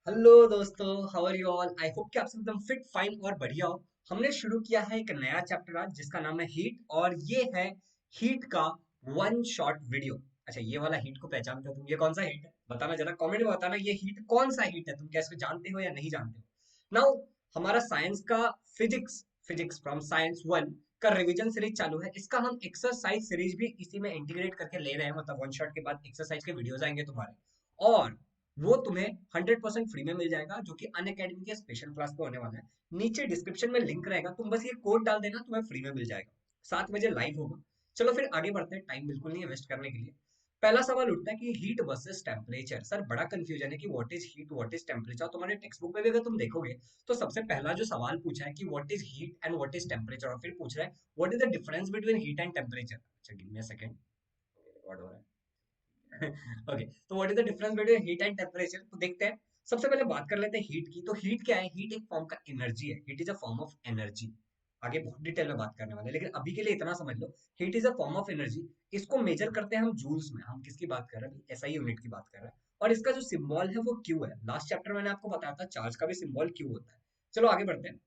Hello दोस्तों, how are you all. I hope कि आप सब एकदम फिट फाइन और बढ़िया हो। हमने शुरू किया है एक नया चैप्टर आज जिसका नाम है हीट, और ये है हीट का वन शॉट वीडियो। अच्छा, ये वाला हीट को पहचानते हो तुम? ये कौन सा हीट है बताना जरा, कमेंट में बताना ये हीट कौन सा हीट है। तुम क्या इसको जानते हो या नहीं जानते हो? नाउ हमारा साइंस का physics physics from science one का रिवीजन सीरीज चालू है। इसका हम एक्सरसाइज सीरीज भी इसी में इंटीग्रेट करके ले रहे हैं, मतलब वन शॉट के बाद एक्सरसाइज के वीडियोस आएंगे तुम्हारे, और वो तुम्हें 100% फ्री में मिल जाएगा, जो कि अन अकेडमी के स्पेशल क्लास पे होने वाला है। नीचे डिस्क्रिप्शन में लिंक रहेगा, तुम बस ये कोड डाल देना, तुम्हें फ्री में मिल जाएगा। 7 बजे लाइव होगा। चलो फिर आगे बढ़ते हैं, टाइम बिल्कुल नहीं है वेस्ट करने के लिए। पहला सवाल उठता है कि हीट वर्सेस टेम्परेचर। सर बड़ा कंफ्यूजन है कि what is heat, what is temperature. तुम्हारे टेक्स्ट बुक में भी अगर तुम देखोगे तो सबसे पहला जो सवाल पूछा है कि what is heat and what is temperature, और फिर पूछ रहा है what is the difference between heat and temperature. अच्छा, give me a second, record हो रहा है। ओके, तो what is the difference between heat and temperature, तो देखते हैं। सबसे पहले बात कर लेते हैं हीट की। तो हीट क्या है? हीट एक फॉर्म का एनर्जी है। Heat is a form of energy. आगे बहुत डिटेल में बात करने वाले हैं, लेकिन अभी के लिए इतना समझ लो, heat is a form of energy. इसको मेजर करते हैं हम जूल्स में। हम किसकी बात कर रहे हैं? एसआई यूनिट की बात कर रहे हैं। और इसका जो सिंबल है वो क्यू है। लास्ट चैप्टर मैंने आपको बताया था चार्ज का भी सिंबल क्यू होता है। चलो आगे बढ़ते हैं।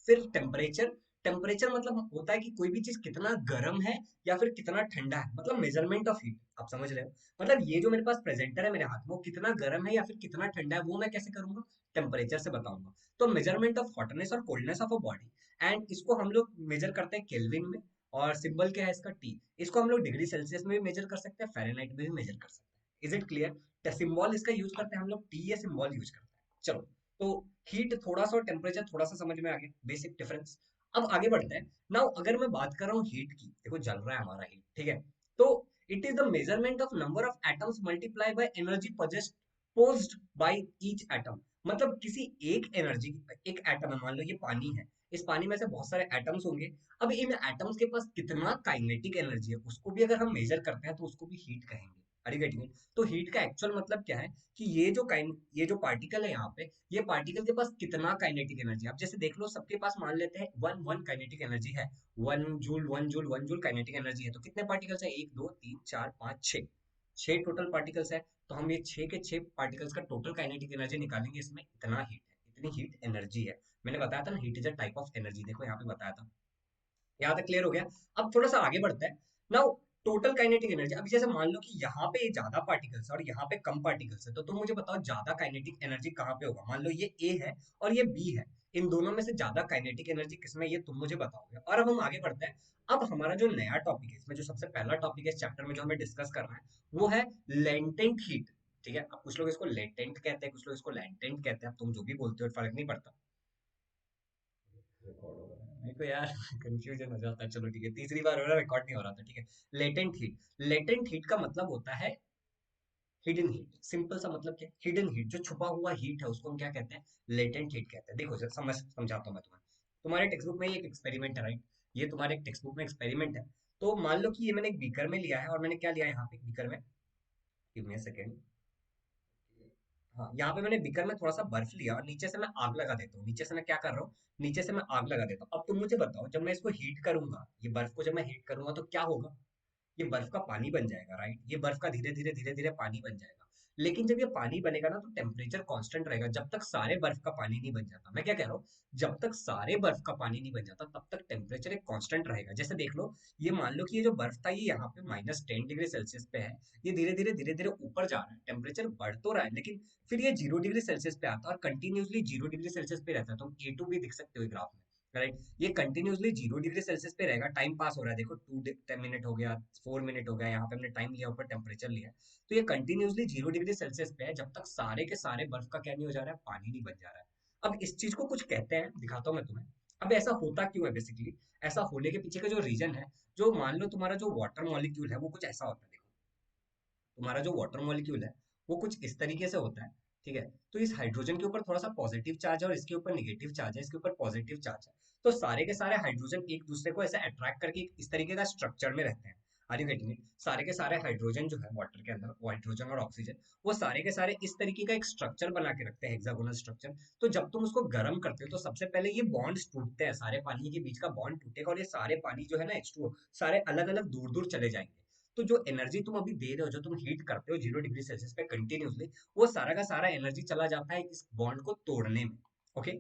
फिर टेम्परेचर। टेम्परेचर मतलब होता है कि कोई भी चीज कितना गर्म है या फिर कितना ठंडा है, मतलब मेजरमेंट ऑफ हीट। आप समझ रहे हो? मतलब ये जो मेरे पास प्रेजेंटर है मेरे हाथ में, वो कितना गर्म है या फिर कितना ठंडा है, वो मैं कैसे करूंगा? टेम्परेचर से बताऊंगा। तो मेजरमेंट ऑफ हॉटनेस और coldness of a body, and इसको हम लोग मेजर करते हैं केल्विन में। और सिंबल क्या है इसका? टी। इसको हम लोग डिग्री सेल्सियस में भी मेजर कर सकते हैं, फ़ारेनहाइट में भी मेजर कर सकते हैं। Is it clear? सिंबल इसका यूज करते हैं हम लोग, टी या सिंबल यूज करते हैं। चलो, तो हीट थोड़ा सा और टेम्परेचर थोड़ा सा समझ में आ गया, बेसिक डिफरेंस। अब आगे बढ़ते हैं। नाउ अगर मैं बात कर रहा हूँ हीट की, देखो जल रहा है हमारा हीट, ठीक है? तो it is the measurement of number of atoms multiply by energy posed by each atom. मतलब किसी एक एनर्जी, एक एटम है, मान लो ये पानी है। इस पानी में से बहुत सारे एटम्स होंगे। अब इन एटम्स के पास कितना काइनेटिक एनर्जी है, उसको भी अगर हम मेजर करते हैं तो उसको भी हीट कहेंगे। Are you getting it? तो हीट का एक्चुअल मतलब क्या है कि ये जो पार्टिकल है यहाँ पे, ये पार्टिकल के पास कितना काइनेटिक एनर्जी। आप जैसे देख लो, सबके पास मान लेते हैं वन वन काइनेटिक एनर्जी है। 1 joule 1 joule 1 joule kinetic energy है। तो कितने पार्टिकल्स है? 1 2 3 4 5 6। 6 टोटल पार्टिकल्स है। तो हम ये 6 के 6 पार्टिकल्स का टोटल काइनेटिक एनर्जी निकालेंगे, इसमें इतना हीट है, इतनी हीट एनर्जी है। मैंने बताया था ना, heat is a type of energy. देखो यहाँ पे बताया था। यहाँ तक क्लियर हो गया? अब थोड़ा सा आगे बढ़ता है। Now total kinetic energy. अब जैसे मान लो कि यहाँ पे ज्यादा पार्टिकल्स है और यहाँ पे कम पार्टिकल्स है, तो तुम मुझे बताओ ज्यादा काइनेटिक एनर्जी कहाँ पे होगा? मान लो ये ए है और ये बी है। इन दोनों में से ज्यादा काइनेटिक एनर्जी किसमें, ये तुम मुझे बताओगे। और अब हम आगे बढ़ते हैं। अब हमारा जो नया टॉपिक है, इसमें जो सबसे पहला टॉपिक है इस चैप्टर में जो हमें डिस्कस करना है, वो है लेटेंट हीट। ठीक है? अब कुछ लोग इसको लेटेंट कहते हैं, कुछ लोग इसको लैटेंट कहते हैं। अब तुम जो भी बोलते हो फर्क नहीं पड़ता। रिकॉर्ड हो रहा है, मेरे को यार कंफ्यूजन हो जाता है। चलो ठीक है, तीसरी बार हो रहा है, रिकॉर्ड नहीं हो रहा था। ठीक है। Latent heat. लेटेंट हीट का मतलब होता है हिडन हीट। सिंपल सा मतलब क्या? हिडन हीट, जो छुपा हुआ हीट है, उसको हम क्या कहते हैं? लेटेंट हीट कहते हैं। देखो समझाता हूँ मैं तुम्हें। तुम्हारे टेक्स्ट बुक में ये एक एक्सपेरिमेंट है, राइट? ये तुम्हारे टेक्स्ट बुक में एक्सपेरिमेंट है। तो मान लो कि ये मैंने एक बीकर में लिया है, और मैंने क्या लिया है यहाँ पे बीकर में? Give me a second. हाँ, यहाँ पे मैंने बीकर में थोड़ा सा बर्फ लिया और नीचे से मैं आग लगा देता हूँ। नीचे से मैं क्या कर रहा हूँ? नीचे से मैं आग लगा देता हूँ। अब तुम मुझे बताओ, जब मैं इसको हीट करूंगा, ये बर्फ को जब मैं हीट करूंगा तो क्या होगा? ये बर्फ का पानी बन जाएगा, राइट? ये बर्फ का धीरे धीरे पानी बन जाएगा। लेकिन जब ये पानी बनेगा ना, तो टेम्परेचर कांस्टेंट रहेगा, जब तक सारे बर्फ का पानी नहीं बन जाता। मैं क्या कह रहा हूँ? जब तक सारे बर्फ का पानी नहीं बन जाता, तब तक टेम्परेचर एक कांस्टेंट रहेगा। जैसे देख लो, ये मान लो कि ये जो बर्फ था, ये यहाँ पे -10 डिग्री सेल्सियस पे है। ये धीरे धीरे ऊपर जा रहा है, टेम्परेचर बढ़ तो रहा है, लेकिन फिर ये 0 डिग्री सेल्सियस पे आता है और कंटिन्यूसली 0 डिग्री सेल्सियस पे रहता है। तुम A2 भी दिख सकते हो ग्राफ में, राइट? ये कंटिन्यूसली 0 डिग्री सेल्सियस पे रहेगा। टाइम पास हो रहा है, देखो 2 मिनट हो गया, 4 मिनट हो गया, यहाँ पे हमने टाइम लिया, ऊपर टेम्परेचर लिया है। तो ये कंटिन्यूसली 0 डिग्री सेल्सियस पे है, जब तक सारे के सारे बर्फ का क्या नहीं हो जा रहा है? पानी नहीं बन जा रहा है। अब इस चीज को कुछ कहते हैं, दिखाता हूँ मैं तुम्हें। अब ऐसा होता क्यों है बेसिकली? ऐसा होने के पीछे का जो रीजन है, जो मान लो तुम्हारा जो वाटर मॉलिक्यूल है, वो कुछ ऐसा होता है। देखो, तुम्हारा जो वाटर मॉलिक्यूल है, वो कुछ इस तरीके से होता है। ठीक है? तो इस हाइड्रोजन के ऊपर थोड़ा सा पॉजिटिव चार्ज है और इसके ऊपर निगेटिव चार्ज है, इसके ऊपर पॉजिटिव चार्ज है। तो सारे के सारे हाइड्रोजन एक दूसरे को ऐसे अट्रैक्ट करके इस तरीके का स्ट्रक्चर में रहते हैं। Are you getting it? सारे के सारे हाइड्रोजन जो है वाटर के अंदर, हाइड्रोजन और ऑक्सीजन, वो सारे के सारे इस तरीके का एक स्ट्रक्चर बना के रखते हैं, हेक्सागोनल स्ट्रक्चर। तो जब तुम उसको गर्म करते हो, तो सबसे पहले ये बॉन्ड्स टूटते हैं, सारे पानी के बीच का बॉन्ड टूटेगा, और ये सारे पानी जो है ना H2O, सारे अलग अलग दूर दूर चले जाएंगे। तो जो एनर्जी तुम अभी दे रहे हो, जो तुम हीट करते हो 0 डिग्री सेल्सियस पे कंटिन्यूसली, वो सारा का सारा एनर्जी चला जाता है इस बॉन्ड को तोड़ने में। ओके,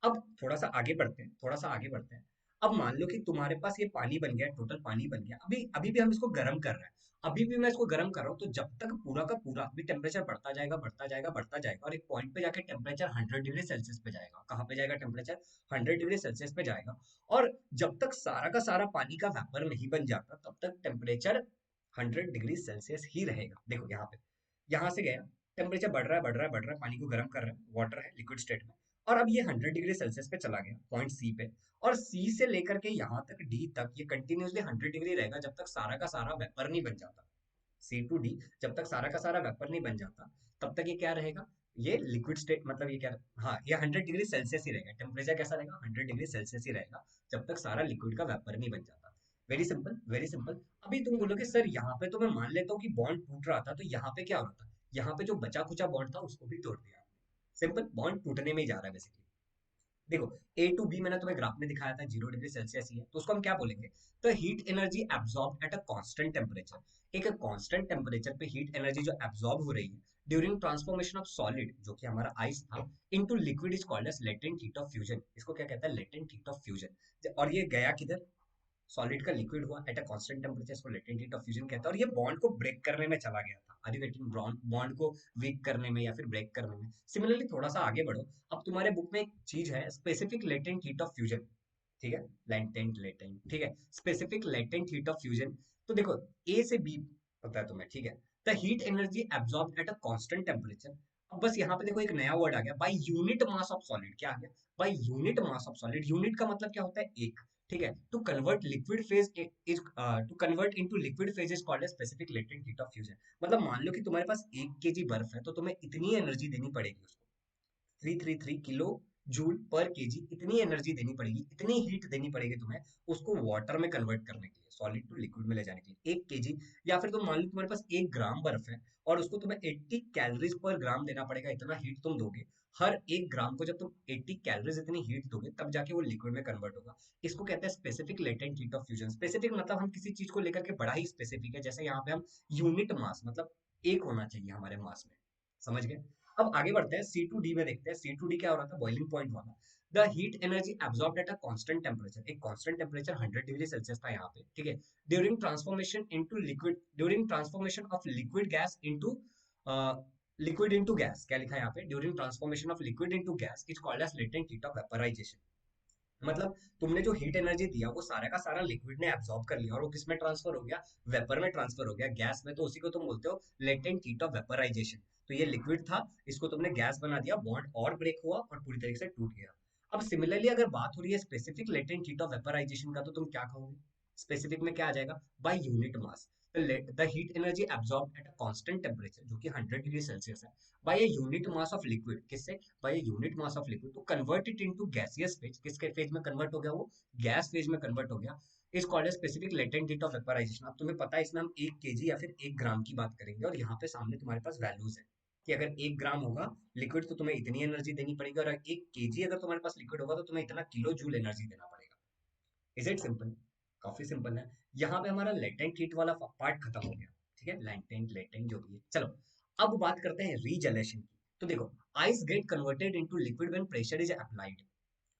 अब थोड़ा सा आगे बढ़ते हैं, थोड़ा सा आगे बढ़ते हैं। अब मान लो कि तुम्हारे पास ये पानी बन गया, टोटल पानी बन गया, अभी अभी भी हम इसको गर्म कर रहे हैं, अभी भी मैं इसको गर्म कर रहा हूँ, तो जब तक पूरा का पूरा अभी टेम्परेचर बढ़ता जाएगा बढ़ता जाएगा बढ़ता जाएगा, और एक पॉइंट पे जाके टेम्परेचर 100 डिग्री सेल्सियस पे जाएगा। कहाँ पे जाएगा टेम्परेचर? 100 डिग्री सेल्सियस पे जाएगा। और जब तक सारा का सारा पानी का वेपर नहीं बन जाता, तब तक टेम्परेचर 100 डिग्री सेल्सियस ही रहेगा। देखो यहाँ पे, यहाँ से गया, टेम्परेचर बढ़ रहा है बढ़ रहा है बढ़ रहा है, पानी को गर्म कर रहा है, वाटर है लिक्विड स्टेट में, और अब ये 100 डिग्री सेल्सियस पे चला गया पॉइंट सी पे, और सी से लेकर के यहाँ तक डी तक ये कंटिन्यूसली 100 डिग्री रहेगा, जब तक सारा का सारा वेपर नहीं बन जाता। सी टू डी, जब तक सारा का सारा वेपर नहीं बन जाता, तब तक ये क्या रहेगा? ये लिक्विड स्टेट, मतलब ये क्या, हाँ, ये 100 डिग्री सेल्सियस ही रहेगा। टेम्परेचर कैसा रहेगा? 100 डिग्री सेल्सियस ही रहेगा, जब तक सारा लिक्विड का वेपर नहीं बन जाता। Very simple, very simple. अभी तुम बोलोगे सर यहाँ पे तो मैं मान लेता हूँ कि बॉन्ड टूट रहा था, तो यहाँ पे क्या हो रहा था? यहाँ पे जो बचा कुचा बॉन्ड था उसको भी तोड़ दिया। सिंपल, बॉन्ड टूटने में ही जा रहा है बेसिकली। देखो, ए टू बी मैंने तुम्हें ग्राफ में दिखाया था 0 डिग्री सेल्सियस ही है, तो उसको हम क्या बोलेंगे? The heat energy absorb at a constant temperature. एक कांस्टेंट टेम्परेचर पे हीट एनर्जी जो एब्जॉर्ब हो रही है ड्यूरिंग ट्रांसफॉर्मेशन ऑफ सॉलिड, जो कि हमारा आइस था, into liquid is called as latent heat of fusion. इसको क्या कहता है? Latent heat of fusion. और ये गया किधर? सॉलिड का लिक्विड हुआ एट अ कांस्टेंट टेम्परेचर, इसको लेटेंट हीट ऑफ फ्यूजन कहता है, और ये बॉन्ड को ब्रेक करने में चला गया था। Are you getting? बॉन्ड को वीक करने में या फिर ब्रेक करने में। सिमिलरली थोड़ा सा आगे बढ़ो, अब तुम्हारे बुक में एक चीज है, specific latent heat of fusion. ठीक है, लेटेंट लेटेंट, ठीक है, specific latent heat of fusion. तो देखो, ए से बी पता है तुम्हें, ठीक है? The heat energy absorb at a constant temperature. अब बस यहाँ पे देखो एक नया वर्ड आ गया, by unit mass of solid. क्या आ गया? By unit mass of solid. Unit का मतलब क्या होता है? एक। ठीक है, to convert liquid phase is to convert into liquid phase is called as specific latent heat of fusion. मतलब मान लो कि तुम्हारे पास 1 kg बर्फ है, तो तुम्हें इतनी एनर्जी देनी पड़ेगी उसको, 333 किलो जूल पर केजी, इतनी एनर्जी देनी पड़ेगी, इतनी हीट देनी पड़ेगी तुम्हें उसको वाटर में कन्वर्ट करने के लिए, सॉलिड टू लिक्विड में ले जाने के लिए। 1 kg, या फिर तुम मान लो तुम्हारे पास 1 ग्राम बर्फ है और उसको तुम्हें 80 कैलोरीज पर ग्राम देना पड़ेगा, इतना हीट तुम दोगे। हर 1 ग्राम को जब तुम 80 कैलोरीज इतनी हीट दोगे, तब जाके वो लिक्विड में कन्वर्ट होगा। इसको कहते हैं specific latent heat of fusion. Specific मतलब हम किसी चीज को लेकर के बड़ा ही स्पेसिफिक है, जैसे यहाँ पे हम यूनिट मास, मतलब एक होना चाहिए हमारे मास में। समझ गए? अब आगे बढ़ते हैं, सी टू डी में देखते हैं। सी टू डी क्या हो रहा था? बॉइलिंग पॉइंट वाला। The heat energy absorb at a constant temperature. एक कांस्टेंट टेम्परेचर 100 डिग्री सेल्सियस था यहाँ पे, ठीक है? During transformation into liquid, during transformation of liquid gas into liquid into gas, क्या लिखा है यहाँ पे? During transformation of liquid into gas is called as latent heat of vaporisation. मतलब तुमने जो हीट एनर्जी दिया वो सारा का सारा लिक्विड ने एब्जॉर्ब कर लिया, और वो किस में ट्रांसफर हो गया? वेपर में ट्रांसफर हो गया, गैस में। तो उसी को तुम बोलते हो लेटेंट हीट ऑफ वेपराइजेशन। तो ये लिक्विड था, इसको तुमने गैस बना दिया, बॉन्ड और ब्रेक हुआ और पूरी तरीके से टूट गया। अब सिमिलरली अगर बात हो रही है specific latent heat of vaporisation का, तो तुम क्या कहोगे? स्पेसिफिक में क्या आ जाएगा? By unit mass. The heat energy absorb at a constant temperature, जो कि 100 डिग्री सेल्सियस है, by a unit mass of liquid। किससे? By a unit mass of liquid to convert it into gaseous phase। किसके phase में convert हो गया वो? Gas phase में कन्वर्ट हो गया। Is called as specific latent heat of vaporisation. अब तुम्हें पता है इसमें हम 1 kg या फिर 1 ग्राम की बात करेंगे, और यहाँ पे सामने तुम्हारे पास वैल्यूज है कि अगर 1 ग्राम होगा लिक्विड तो तुम्हें इतनी एनर्जी देनी पड़ेगी, और 1 kg अगर तुम्हारे पास लिक्विड होगा तो तुम्हें इतना किलो जूल एनर्जी देना पड़ेगा। Is it simple? काफी सिंपल है। यहाँ पे हमारा लेटेंट हीट वाला पार्ट खत्म हो गया। ठीक है, लेटेंट लेटेंट जो भी है। चलो, अब बात करते हैं रीजलेशन की। तो देखो, ice get converted into liquid when pressure is applied.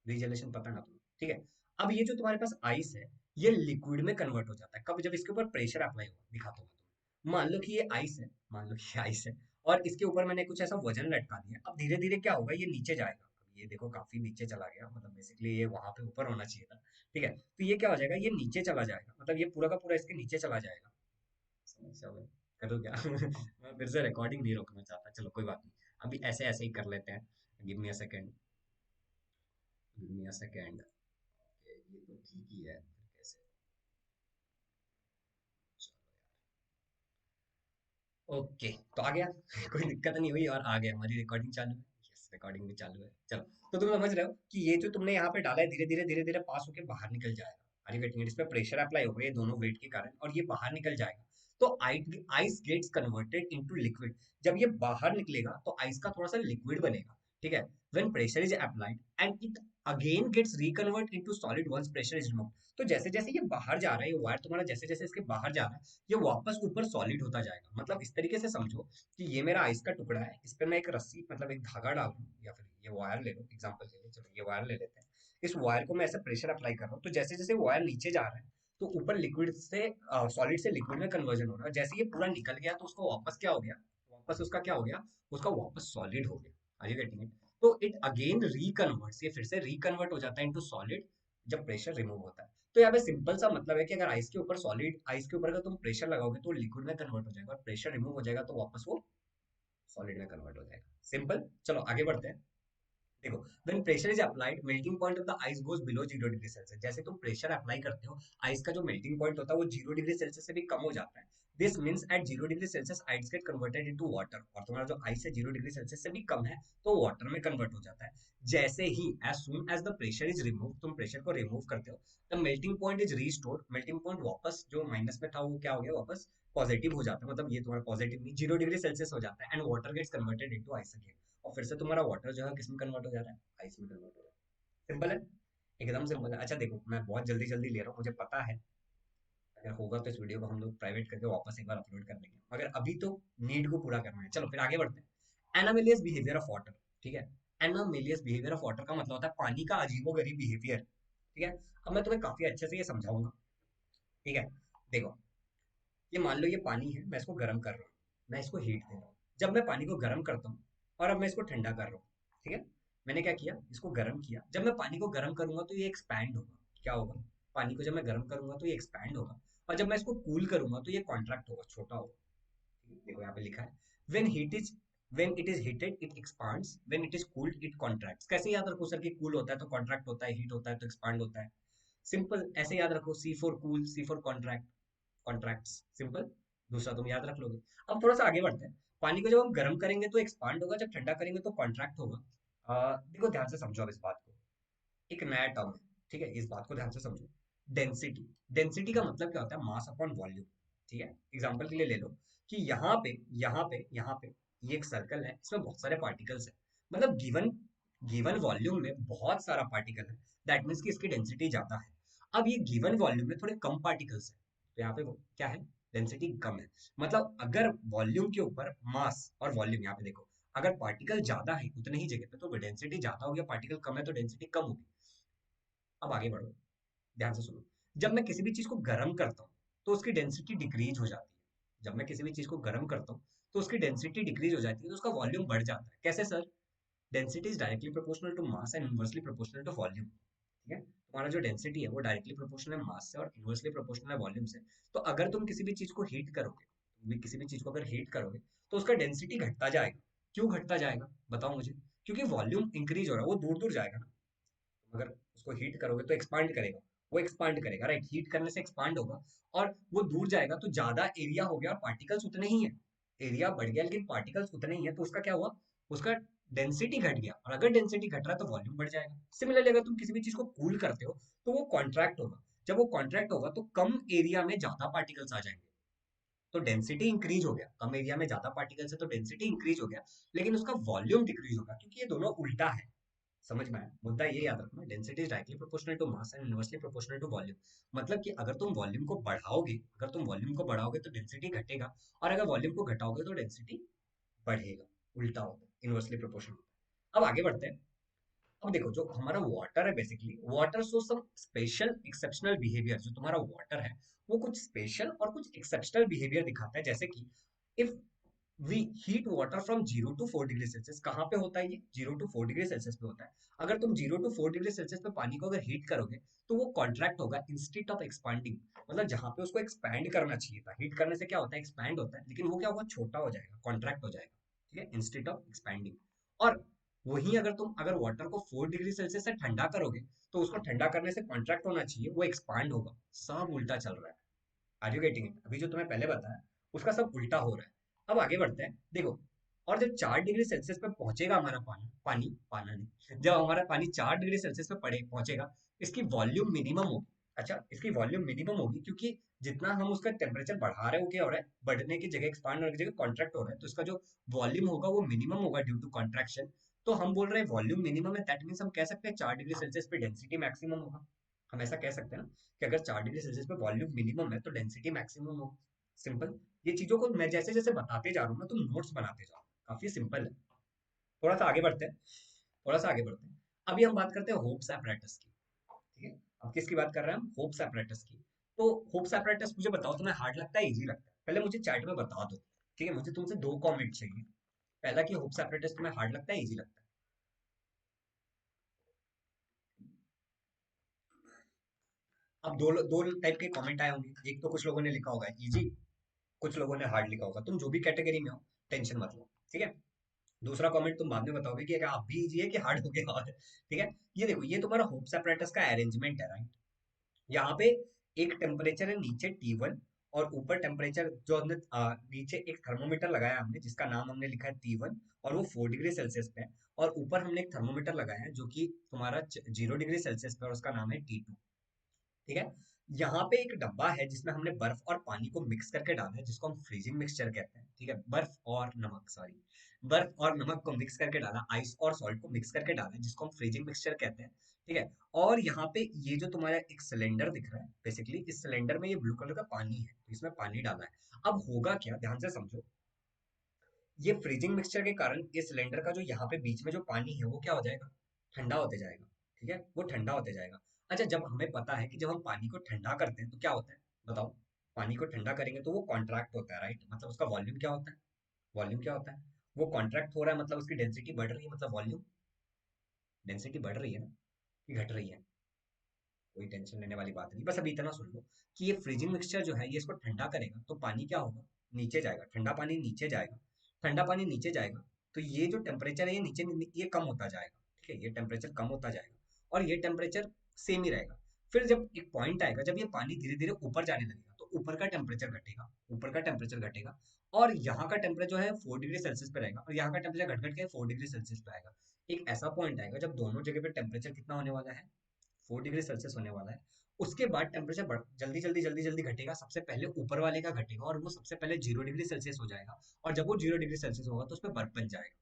Regelation पता ना तुम्हें, ठीक है? अब ये जो तुम्हारे पास आइस है, ये लिक्विड में कन्वर्ट हो जाता है कब? जब इसके ऊपर प्रेशर अप्लाई होगा। दिखाता हूँ मैं तुम्हें। मान लो कि ये आइस है, मान लो कि ये आइस है, और इसके ऊपर मैंने कुछ ऐसा वजन लटका दिया। अब धीरे धीरे क्या होगा? ये नीचे जाएगा। अब ये देखो काफी नीचे चला गया, मतलब बेसिकली ये वहां पे ऊपर होना चाहिए था। ठीक है, तो ये क्या हो जाएगा? ये नीचे चला जाएगा, मतलब ये पूरा का पूरा इसके नीचे चला जाएगा। समस्या हुआ? करूँ क्या? मैं फिर से रिकॉर्डिंग नहीं रोकना चाहता, चलो कोई बात नहीं, अभी ऐसे ऐसे ही कर लेते हैं। Give me a second, give me a second. ये तो ठीक ही है, फिर कैसे? ओके, तो आ गया। कोई दिक्कत नहीं हुई और आ गया, हमारी रिकॉर्डिंग चालू है। यस, रिकॉर्डिंग भी चालू है। चलो, तो तुम समझ रहे हो कि ये जो तुमने यहाँ पे डाला है, धीरे धीरे पास होके बाहर निकल जाएगा। Are you getting it? इस पे प्रेशर अप्लाई होगा ये दोनों वेट के कारण, और ये बाहर निकल जाएगा। तो ice gets converted into liquid. जब ये बाहर निकलेगा तो आइस का थोड़ा सा लिक्विड बनेगा। ठीक है। When pressure is applied and it again gets reconvert into solid once pressure is remove. तो जैसे जैसे ये बाहर जा रहा है, ये वायर तुम्हारा जैसे जैसे इसके बाहर जा रहा है, ये वापस ऊपर सॉलिड होता जाएगा। मतलब इस तरीके से समझो कि ये मेरा आइस का टुकड़ा है, इस पे मैं एक रस्सी मतलब एक धागा डाल दूं, या फिर ये वायर ले लो, एग्जांपल के लिए चलो ये वायर ले लेते हैं। इस वायर को मैं ऐसे प्रेशर अप्लाई कर रहा हूँ, तो जैसे जैसे वायर नीचे जा रहा है तो ऊपर लिक्विड से सॉलिड से लिक्विड में कन्वर्जन हो रहा है। जैसे ये पूरा निकल गया तो उसको वापस क्या हो गया, वापस उसका क्या हो गया, उसका वापस सॉलिड हो गया। Are you getting it? तो इट अगेन रिकन्वर्ट्स, ये फिर से रिकन्वर्ट हो जाता है इनटू सॉलिड जब प्रेशर रिमूव होता है। तो यहाँ पे सिंपल सा मतलब है कि अगर आइस के ऊपर सॉलिड, आइस के ऊपर अगर तुम प्रेशर लगाओगे तो लिक्विड में कन्वर्ट हो जाएगा, और प्रेशर रिमूव हो जाएगा तो वापस वो सॉलिड में कन्वर्ट हो जाएगा। सिंपल। चलो आगे बढ़ते हैं। देखो, when pressure is applied melting point of the ice goes below 0 degree Celsius. जैसे तुम प्रेशर अप्लाई करते हो, आइस का जो मेल्टिंग पॉइंट होता है वो 0 डिग्री सेल्सियस से भी कम हो जाता है। This means at 0 degree Celsius ice get converted into water. और तुम्हारा जो आइस है 0 डिग्री सेल्सियस से भी कम है तो वाटर में कन्वर्ट हो जाता है। जैसे ही as soon as the pressure is remove, तुम प्रेशर को रिमूव करते हो, the melting point is restored. Melting point वापस जो माइनस में था वो क्या हो गया, वापस पॉजिटिव हो जाता है। मतलब ये तुम्हारा पॉजिटिव नहीं, 0 डिग्री सेल्सियस हो जाता है, and water gets converted into ice again. और फिर से तुम्हारा वाटर जो है किसमें कन्वर्ट हो जा रहा है, आइस में कन्वर्ट हो रहा है। सिंपल है, एकदम सिंपल है। अच्छा देखो, मैं बहुत जल्दी जल्दी ले रहा हूँ, मुझे पता है अगर होगा तो इस वीडियो को हम लोग प्राइवेट करके वापस एक बार अपलोड कर देंगे, मगर अभी तो नीड को पूरा करना है। चलो फिर आगे बढ़ते हैं। एनामेलियस बिहेवियर ऑफ वाटर। ठीक है, एनामेलियस बिहेवियर ऑफ वाटर का मतलब होता है पानी का अजीबोगरीब बिहेवियर। ठीक है, अब मैं तुम्हें काफी अच्छे से ये समझाऊंगा। ठीक है, देखो, ये मान लो ये पानी है, मैं इसको गर्म कर रहा हूँ, मैं इसको हीट दे रहा हूँ। जब मैं पानी को गर्म करता हूँ और अब मैं इसको ठंडा कर रहा हूँ, ठीक है, मैंने क्या किया, इसको गर्म किया। जब मैं पानी को गर्म करूंगा तो ये एक्सपैंड होगा। क्या होगा, पानी को जब मैं गर्म करूंगा तो ये एक्सपैंड होगा, और जब मैं इसको कूल करूंगा तो ये कॉन्ट्रैक्ट होगा, छोटा होगा। ठीक है? देखो यहाँ पे लिखा है, when heat is when it is heated it expands, when it is cooled it contracts. कैसे याद रखो सर, कि कूल होता है तो कॉन्ट्रैक्ट होता है, हीट होता है तो एक्सपांड होता है। सिंपल, ऐसे याद रखो, C for cool, C for contract, contracts. Simple, दूसरा तुम याद रख लोगे। अब थोड़ा सा आगे बढ़ते हैं। पानी को जब हम गर्म करेंगे तो एक्सपांड होगा, जब ठंडा करेंगे तो कॉन्ट्रैक्ट होगा। देखो ध्यान से समझो अब इस बात को, एक नया टर्म है। ठीक है, इस बात को ध्यान से समझो। डेंसिटी, डेंसिटी का मतलब क्या होता है, मास अपॉन वॉल्यूम। ठीक है, एग्जांपल के लिए ले लो कि यहाँ पे ये एक सर्कल है, इसमें बहुत सारे पार्टिकल्स है। मतलब गिवन गिवन वॉल्यूम में बहुत सारा पार्टिकल है, दैट मीन्स कि इसकी डेंसिटी ज्यादा है। अब ये गिवन वॉल्यूम में थोड़े कम पार्टिकल्स है, तो यहाँ पे वो क्या है, डेंसिटी कम है। मतलब अगर वॉल्यूम के ऊपर मास और वॉल्यूम, यहाँ पे देखो, अगर पार्टिकल ज्यादा है उतने ही जगह पे तो डेंसिटी ज्यादा होगी, पार्टिकल कम है तो डेंसिटी कम होगी। अब आगे बढ़ो, ध्यान से सुनो। जब मैं किसी भी चीज को गर्म करता हूँ तो उसकी डेंसिटी डिक्रीज हो जाती है। जब मैं किसी भी चीज को गर्म करता हूँ तो उसकी डेंसिटी डिक्रीज हो जाती है, तो उसका वॉल्यूम बढ़ जाता है। कैसे sir, density is directly proportional to mass and inversely proportional to volume. ठीक है, तुम्हारा जो डेंसिटी है वो डायरेक्टली प्रोपोर्शनल है मास से और इनवर्सली प्रोपोर्शनल है वॉल्यूम से। तो अगर तुम किसी भी चीज को हीट करोगे, किसी भी चीज को अगर हीट करोगे तो उसका डेंसिटी घटता जाएगा। क्यों घटता जाएगा, बताओ मुझे। क्योंकि वॉल्यूम इंक्रीज हो रहा है, वो दूर दूर जाएगा ना। अगर उसको हीट करोगे तो एक्सपांड करेगा, वो एक्सपांड करेगा, राइट, हीट करने से एक्सपांड होगा, और वो दूर जाएगा तो ज्यादा एरिया हो गया और पार्टिकल्स उतने ही है। एरिया बढ़ गया लेकिन पार्टिकल्स उतने ही है, तो उसका क्या हुआ, उसका डेंसिटी घट गया। और अगर डेंसिटी घट रहा है तो वॉल्यूम बढ़ जाएगा। सिमिलरली अगर तुम किसी भी चीज को कूल करते हो तो वो कॉन्ट्रैक्ट होगा। जब वो कॉन्ट्रैक्ट होगा तो कम एरिया में ज्यादा पार्टिकल्स आ जाएंगे, तो डेंसिटी इंक्रीज हो गया। कम एरिया में ज्यादा पार्टिकल्स है तो डेंसिटी इंक्रीज हो गया, लेकिन उसका वॉल्यूम डिक्रीज होगा, क्योंकि ये दोनों उल्टा है। समझ में आया, मुद्दा ये याद रखना, density is directly proportional to mass and inversely proportional to volume. मतलब कि अगर तुम वॉल्यूम को बढ़ाओगे, तो डेंसिटी घटेगा, और अगर वॉल्यूम को घटाओगे तो डेंसिटी बढ़ेगा। उल्टा होता है, इनवर्सली प्रोपोर्शनल होता है। अब आगे बढ़ते हैं। अब देखो, जो हमारा वाटर है, basically water show some special exceptional behaviour. जो तुम्हारा वाटर है वो कुछ स्पेशल और कुछ एक्सेप्शनल बिहेवियर दिखाता है। जैसे कि if we heat water from 0 to 4 degree Celsius. कहाँ पे होता है ये, 0 to 4 डिग्री सेल्सियस पे होता है। अगर तुम 0 to 4 डिग्री सेल्सियस पे पानी को अगर हीट करोगे तो वो कॉन्ट्रैक्ट होगा इंस्टेड ऑफ एक्सपांडिंग। मतलब जहाँ पे उसको एक्सपैंड करना चाहिए था, हीट करने से क्या होता है, एक्सपैंड होता है, लेकिन वो क्या होगा, छोटा हो जाएगा, कॉन्ट्रैक्ट हो जाएगा। ठीक है, इंस्टेड ऑफ एक्सपैंडिंग। और वहीं अगर तुम अगर वाटर को 4 डिग्री सेल्सियस से ठंडा करोगे तो उसको ठंडा करने से कॉन्ट्रैक्ट होना चाहिए, वो एक्सपांड होगा। सब उल्टा चल रहा है। Are you getting it? अभी जो तुम्हें पहले बताया उसका सब उल्टा हो रहा है। अब आगे बढ़ते हैं, देखो। और जब 4 डिग्री सेल्सियस पे पहुंचेगा हमारा पानी, पानी पाना नहीं, जब हमारा पानी 4 डिग्री सेल्सियस पे पड़े पहुंचेगा, इसकी वॉल्यूम मिनिमम होगी। अच्छा, इसकी वॉल्यूम मिनिमम होगी क्योंकि जितना हम उसका टेम्परेचर बढ़ा रहे हो क्या हो रहा है, बढ़ने की जगह एक्सपांड होने की जगह कॉन्ट्रैक्ट हो रहा है, तो इसका जो वॉल्यूम होगा वो मिनिमम होगा ड्यू टू कॉन्ट्रैक्शन। तो हम बोल रहे हैं वॉल्यूम मिनिमम है, दैट मीन्स हम कह सकते हैं 4 डिग्री सेल्सियस पे डेंसिटी मैक्सिमम होगा। हम ऐसा कह सकते हैं ना कि अगर 4 डिग्री सेल्सियस पे वॉल्यूम मिनिमम है तो डेंसिटी मैक्सिमम होगा। सिंपल। ये चीजों को मैं जैसे जैसे बताते जा रहा हूँ ना, तुम नोट्स बनाते जाओ, काफी सिंपल है। थोड़ा सा आगे बढ़ते हैं, थोड़ा सा आगे बढ़ते हैं। अभी हम बात करते हैं होप्स एपरेटस की। ठीक है, अब किसकी बात कर रहे हैं हम, होप्स एपरेटस की। तो होप्स एपरेटस मुझे बताओ, तुम्हें हार्ड लगता है इजी लगता है, पहले मुझे चैट में बता दो। ठीक है, मुझे तुमसे 2 कमेंट चाहिए। पहला कि होप्स एपरेटस तुम्हें हार्ड लगता है इजी लगता है। अब दो दो टाइप के कमेंट आए होंगे, एक तो कुछ लोगों ने लिखा होगा इजी, कुछ लोगों ने हार्ड लिखा होगा। तुम जो भी कैटेगरी में हो टेंशन मत लो, ठीक है। दूसरा कमेंट तुम बाद में बताओगे कि आप भी इजी है कि हार्ड हो गया और ठीक है। ये देखो, ये तुम्हारा होप्स एपरेटस का अरेंजमेंट है, राइट। यहाँ पे एक टेम्परेचर है नीचे T1, और ऊपर टेम्परेचर जो हमने नीचे एक थर्मोमीटर लगाया हमने जिसका नाम हमने लिखा है T1, और वो 4 डिग्री सेल्सियस पे है। और ऊपर हमने एक थर्मोमीटर लगाया है जो कि तुम्हारा 0 डिग्री सेल्सियस पे, और उसका नाम है T2। ठीक है। यहाँ पे एक डब्बा है जिसमें हमने बर्फ और पानी को मिक्स करके डाला है जिसको हम फ्रीजिंग मिक्सचर कहते हैं। ठीक है, बर्फ और नमक, सॉरी, बर्फ और नमक को मिक्स करके डाला, आइस और सॉल्ट को मिक्स करके डाला है जिसको हम फ्रीजिंग मिक्सचर कहते हैं। ठीक है। और यहाँ पे ये जो तुम्हारा एक सिलेंडर दिख रहा है, बेसिकली इस सिलेंडर में ये ब्लू कलर का पानी है, तो इसमें पानी डाला है। अब होगा क्या, ध्यान से समझो। ये फ्रीजिंग मिक्सचर के कारण ये सिलेंडर का जो यहाँ पे बीच में जो पानी है वो क्या हो जाएगा, ठंडा होते जाएगा। ठीक है, वो ठंडा होते जाएगा। अच्छा, जब हमें पता है कि जब हम पानी को ठंडा करते हैं तो क्या होता है, बताओ। पानी को ठंडा करेंगे तो वो कॉन्ट्रैक्ट होता है, राइट। मतलब उसका वॉल्यूम क्या होता है, वॉल्यूम क्या होता है, वो कॉन्ट्रैक्ट हो रहा है, मतलब उसकी डेंसिटी बढ़ रही है, मतलब वॉल्यूम, डेंसिटी बढ़ रही है ना, कि घट रही है। कोई टेंशन लेने वाली बात नहीं, बस अभी इतना सुन लो कि ये फ्रीजिंग मिक्सचर जो है ये इसको ठंडा करेगा तो पानी क्या होगा, नीचे जाएगा, ठंडा पानी नीचे जाएगा। ठंडा पानी नीचे जाएगा तो ये जो टेम्परेचर है ये नीचे, ये कम होता जाएगा। ठीक है, ये टेम्परेचर कम होता जाएगा, और ये टेम्परेचर सेम ही रहेगा। फिर जब एक पॉइंट आएगा जब ये पानी धीरे धीरे ऊपर जाने लगेगा तो ऊपर का टेम्परेचर घटेगा, ऊपर का टेम्परेचर घटेगा। और यहाँ का टेम्परेचर जो है 4 डिग्री सेल्सियस पे रहेगा, और यहाँ का टेम्परेचर घट घट के 4 डिग्री सेल्सियस पे आएगा। एक ऐसा पॉइंट आएगा जब दोनों जगह पे टेम्परेचर कितना होने वाला है, 4 डिग्री सेल्सियस होने वाला है। उसके बाद टेम्परेचर जल्दी जल्दी जल्दी जल्दी घटेगा, सबसे पहले ऊपर वाले का घटेगा और वो सबसे पहले 0 डिग्री सेल्सियस हो जाएगा। और जब वो 0 डिग्री सेल्सियस होगा तो उसमें बर्फ बन जाएगा।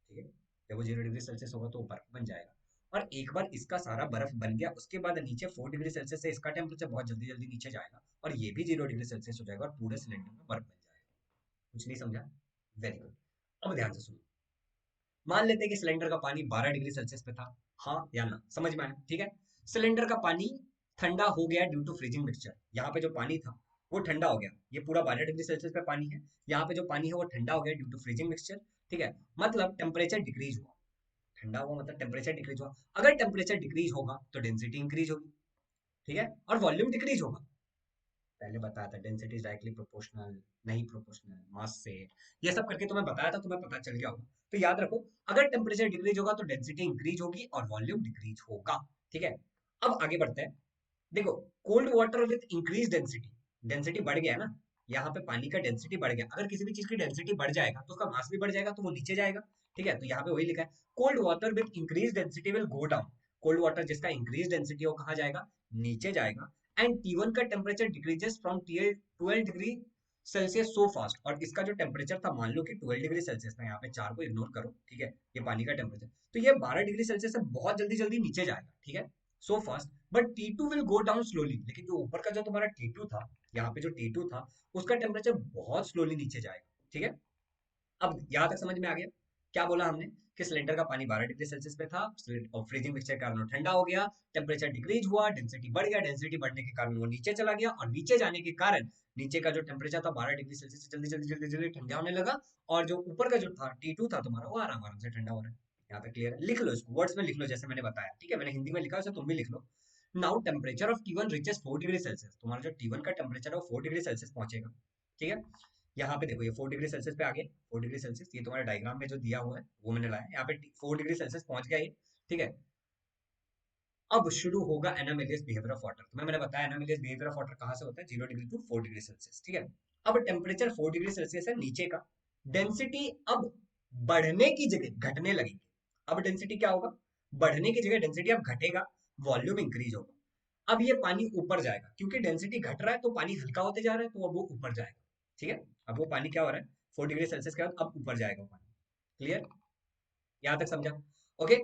ठीक है, जब वो 0 डिग्री सेल्सियस होगा तो वो बर्फ बन जाएगा। और एक बार इसका सारा बर्फ बन गया उसके बाद नीचे 4 डिग्री सेल्सियस से इसका टेम्परेचर बहुत जल्दी जल्दी नीचे जाएगा, और ये भी 0 डिग्री सेल्सियस हो जाएगा और पूरे सिलेंडर में बर्फ बन जाएगा। कुछ नहीं समझा, वेरी गुड। अब ध्यान से सुनो, मान लेते हैं कि सिलेंडर का पानी 12 डिग्री सेल्सियस पे था, हाँ या ना, समझ में आया। ठीक है, सिलेंडर का पानी ठंडा हो गया ड्यू टू फ्रीजिंग मिक्सचर। यहाँ पे जो पानी था वो ठंडा हो गया, ये पूरा 12 डिग्री सेल्सियस पे पानी है। यहाँ पे जो पानी है वो ठंडा हो गया ड्यू टू फ्रीजिंग मिक्सचर। ठीक है, मतलब टेम्परेचर डिक्रीज हुआ, ठंडा हुआ मतलब टेम्परेचर डिक्रीज हुआ। अगर टेम्परेचर डिक्रीज होगा तो डेंसिटी इंक्रीज होगी। ठीक है, और वॉल्यूम डिक्रीज होगा। पहले बताया था डेंसिटी इज डायरेक्टली प्रोपोर्शनल, नहीं प्रोपोर्शनल मास से, ये सब करके तुम्हें बताया था, तुम्हें पता चल गया होगा। तो याद रखो, अगर टेम्परेचर डिक्रीज होगा तो डेंसिटी इंक्रीज होगी और वॉल्यूम डिक्रीज होगा। ठीक है, अब आगे बढ़ते हैं। देखो, cold water with increase density, density बढ़ गया ना, यहाँ पे पानी का डेंसिटी बढ़ गया। अगर किसी भी चीज की डेंसिटी बढ़ जाएगा तो उसका मास भी बढ़ जाएगा, तो वो नीचे जाएगा। ठीक है, तो यहाँ पे वही लिखा है, cold water with increase density will go down. Cold water जिसका इंक्रीज डेंसिटी हो कहाँ जाएगा, नीचे जाएगा। एंड T1 का temperature decreases from 12 degree Celsius so fast, और इसका जो टेम्परेचर था मान लो कि 12 डिग्री सेल्सियस था, यहाँ पे 4 को इग्नोर करो। ठीक है, ये पानी का टेम्परेचर, तो ये 12 डिग्री सेल्सियस से बहुत जल्दी जल्दी नीचे जाएगा। ठीक है, so fast. But T2 will go down slowly, लेकिन जो ऊपर का जो तुम्हारा T2 था, यहाँ पे जो T2 था उसका टेम्परेचर बहुत स्लोली नीचे जाएगा। ठीक है, अब यहाँ तक समझ में आ गया। क्या बोला हमने कि सिलेंडर का पानी 12 डिग्री सेल्सियस पे था, और फ्रीजिंग मिक्सचर के कारण वो ठंडा हो गया, टेम्परेचर डिक्रीज हुआ, डेंसिटी बढ़ गया, डेंसिटी बढ़ने के कारण वो नीचे चला गया, और नीचे जाने के कारण नीचे का जो टेम्परेचर था 12 डिग्री सेल्सियस से जल्दी जल्दी जल्दी जल्दी ठंडा होने लगा, और जो ऊपर का जो था T2 था तुम्हारा वो आराम आराम से ठंडा हो रहा है। यहाँ तक क्लियर है, लिख लो इसको, वर्ड्स में लिख लो जैसे मैंने बताया। ठीक है, मैंने हिंदी में लिखा है, तुम भी लिख लो। Now temperature of T1 reaches 4 degree Celsius, तुम्हारा जो T1 का टेम्परेचर है वो 4 डिग्री सेल्सियस पहुंचेगा। ठीक है, यहाँ पे देखो ये 4 डिग्री सेल्सियस पे आ गए, 4 डिग्री सेल्सियस, ये तुम्हारे डायग्राम में जो दिया हुआ है वो मैंने लाया, यहाँ पे 4 डिग्री सेल्सियस पहुंच गया ये। ठीक है, अब शुरू होगा एनामेलियस बिहेवियर ऑफ वाटर। तुम्हें मैंने बताया एनामेलियस बिहेवियर ऑफ वाटर कहाँ से होता है, 0 डिग्री टू 4 डिग्री सेल्सियस। ठीक है, अब टेम्परेचर 4 डिग्री सेल्सियस है नीचे का, डेंसिटी अब बढ़ने की जगह घटने लगेगी। अब डेंसिटी क्या होगा, बढ़ने की जगह डेंसिटी अब घटेगा, वॉल्यूम इंक्रीज होगा। अब ये पानी ऊपर जाएगा क्योंकि डेंसिटी घट रहा है तो पानी हल्का होते जा रहा है, तो अब वो ऊपर जाएगा। ठीक है, अब वो पानी क्या हो रहा है, 4 डिग्री सेल्सियस के बाद अब ऊपर जाएगा वो पानी। क्लियर, यहां तक समझा? ओके।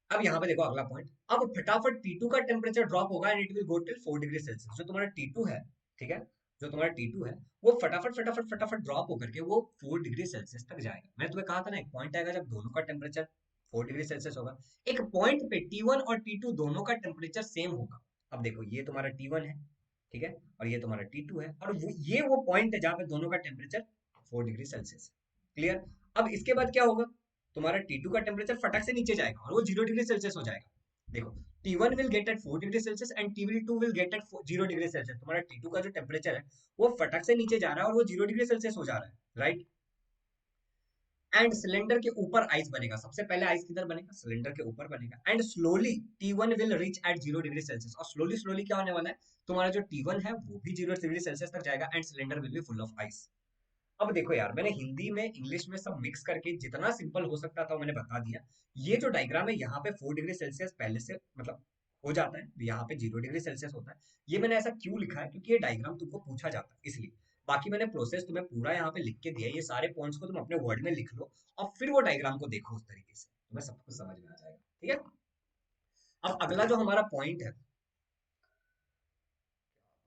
अब यहाँ पे देखो अगला पॉइंट, अब फटाफट T2 का टेम्परेचर ड्रॉप होगा and it will go till 4 degree Celsius. जो तुम्हारा T2 है, ठीक है, जो तुम्हारा T2 है वो फटाफट फटाफट फटाफट ड्रॉप होकर के वो 4 डिग्री सेल्सियस तक जाएगा। मैं तुम्हें कहा था ना एक पॉइंट आएगा जब दोनों का टेम्परेचर 4 डिग्री सेल्सियस होगा। एक पॉइंट पे T1 और T2 दोनों का टेम्परेचर सेम होगा। अब देखो ये तुम्हारा T1 है, ठीक है, और ये तुम्हारा T2 है, और ये वो पॉइंट है जहां पे दोनों का टेम्परेचर 4 डिग्री सेल्सियस है। क्लियर। अब इसके बाद क्या होगा, तुम्हारा T2 का टेम्परेचर फटक से नीचे जाएगा और वो 0 डिग्री सेल्सियस हो जाएगा। देखो T1 will get at 4 degree Celsius and T2 will get at 0 degree Celsius. तुम्हारा T2 का जो टेम्परेचर है वो फटक से नीचे जा रहा है और वो 0 डिग्री सेल्सियस हो जा रहा है, राइट। एंड सिलेंडर के ऊपर आइस बनेगा, सबसे पहले आइस किधर बनेगा, सिलेंडर के ऊपर बनेगा। And slowly T1 will reach at 0 degree Celsius, और स्लोली स्लोली क्या होने वाला है, तुम्हारा जो T1 है वो भी 0 डिग्री सेल्सियस तक जाएगा and cylinder will be full of ice. अब देखो यार, मैंने हिंदी में इंग्लिश में सब मिक्स करके जितना सिंपल हो सकता था मैंने बता दिया। ये जो डायग्राम है यहाँ पे 4 डिग्री सेल्सियस पहले से मतलब हो जाता है, यहाँ पे 0 डिग्री सेल्सियस होता है। ये मैंने ऐसा क्यों लिखा है, क्योंकि ये डायग्राम तुमको पूछा जाता है इसलिए। बाकी मैंने प्रोसेस तुम्हें पूरा यहाँ पे लिख के दिया है, ये सारे पॉइंट्स को तुम अपने वर्ड में लिख लो और फिर वो डायग्राम को देखो उस तरीके से, तुम्हें सब कुछ समझ में आ जाएगा। ठीक है, अब अगला जो हमारा पॉइंट है